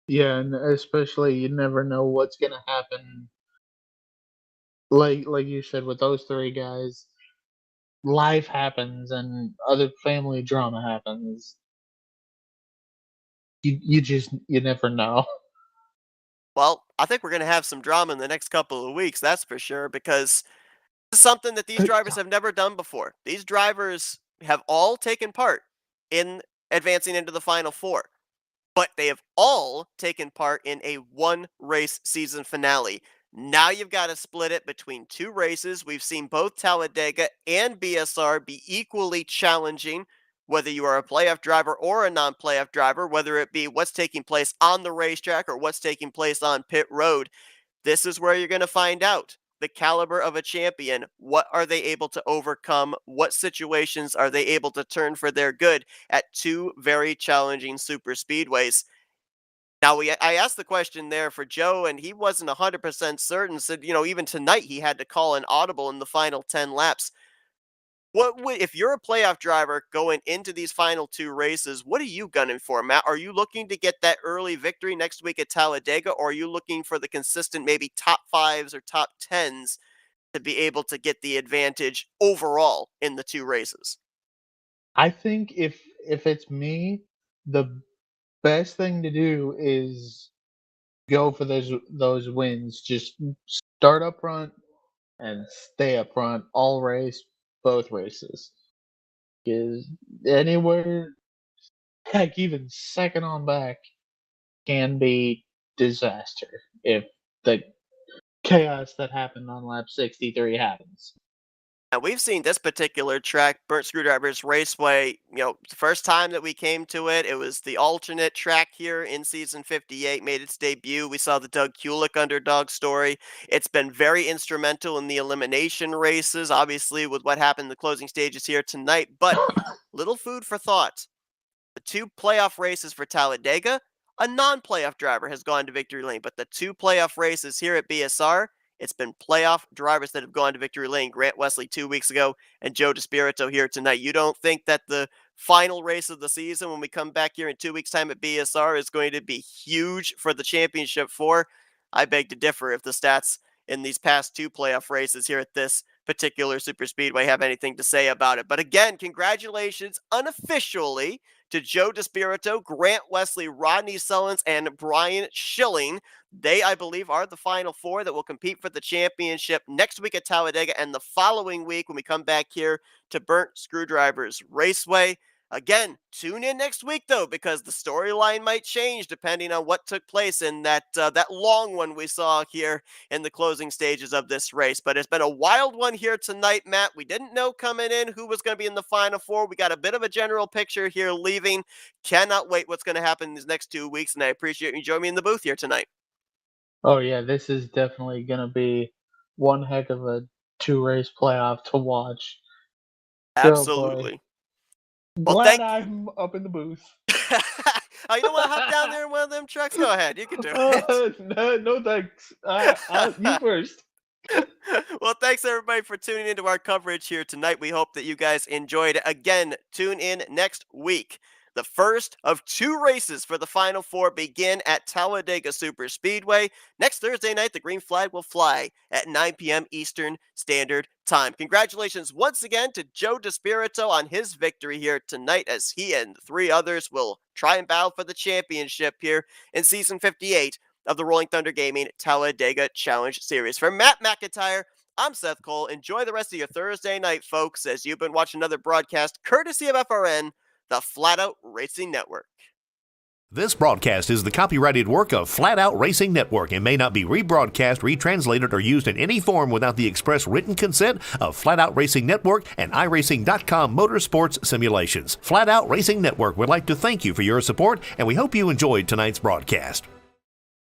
Yeah, and especially you never know what's going to happen. Like you said, with those 3 guys, life happens and other family drama happens. You never know. Well, I think we're going to have some drama in the next couple of weeks, that's for sure, because this is something that these drivers have never done before. These drivers have all taken part in advancing into the Final Four, but they have all taken part in a 1-race season finale. Now you've got to split it between 2 races. We've seen both Talladega and BSR be equally challenging, whether you are a playoff driver or a non-playoff driver, whether it be what's taking place on the racetrack or what's taking place on pit road. This is where you're going to find out the caliber of a champion. What are they able to overcome? What situations are they able to turn for their good at 2 very challenging super speedways? Now, I asked the question there for Joe, and he wasn't 100% certain. Said, even tonight he had to call an audible in the final 10 laps. If you're a playoff driver going into these final 2 races, what are you gunning for, Matt? Are you looking to get that early victory next week at Talladega, or are you looking for the consistent maybe top 5s or top 10s to be able to get the advantage overall in the 2 races? I think if it's me, the best thing to do is go for those wins. Just start up front and stay up front all race, both races. Because anywhere, heck, even second on back can be disaster if the chaos that happened on lap 63 happens. And we've seen this particular track, Burnt Screwdrivers Raceway, the first time that we came to it, it was the alternate track here in season 58, made its debut. We saw the Doug Kulik underdog story. It's been very instrumental in the elimination races, obviously, with what happened in the closing stages here tonight. But little food for thought. The 2 playoff races for Talladega, a non-playoff driver has gone to victory lane, but the 2 playoff races here at BSR, it's been playoff drivers that have gone to victory lane. Grant Wesley 2 weeks ago and Joe DeSpirito here tonight. You don't think that the final race of the season, when we come back here in 2 weeks' time at BSR, is going to be huge for the championship 4? I beg to differ if the stats in these past 2 playoff races here at this particular super speedway have anything to say about it. But again, congratulations unofficially to Joe DeSpirito, Grant Wesley, Rodney Sullins, and Brian Schilling. They, I believe, are the final 4 that will compete for the championship next week at Talladega and the following week when we come back here to Burnt Screwdrivers Raceway. Again, tune in next week, though, because the storyline might change depending on what took place in that long one we saw here in the closing stages of this race. But it's been a wild one here tonight, Matt. We didn't know coming in who was going to be in the final 4. We got a bit of a general picture here leaving. Cannot wait what's going to happen in these next 2 weeks, and I appreciate you joining me in the booth here tonight. Oh yeah, this is definitely gonna be one heck of a 2-race playoff to watch. Absolutely. Well, glad I'm up in the booth. Oh, you don't want to hop down there in one of them trucks? Go ahead. You can do it. No thanks. You first. Well, thanks everybody for tuning into our coverage here tonight. We hope that you guys enjoyed it. Again, tune in next week. The first of 2 races for the Final 4 begin at Talladega Superspeedway. Next Thursday night, the green flag will fly at 9 p.m. Eastern Standard Time. Congratulations once again to Joe DeSpirito on his victory here tonight, as he and 3 others will try and battle for the championship here in Season 58 of the Rolling Thunder Gaming Talladega Challenge Series. For Matt McIntyre, I'm Seth Cole. Enjoy the rest of your Thursday night, folks, as you've been watching another broadcast courtesy of FRN, the Flatout Racing Network. This broadcast is the copyrighted work of Flatout Racing Network and may not be rebroadcast, retranslated, or used in any form without the express written consent of Flatout Racing Network and iRacing.com Motorsports Simulations. Flatout Racing Network would like to thank you for your support, and we hope you enjoyed tonight's broadcast.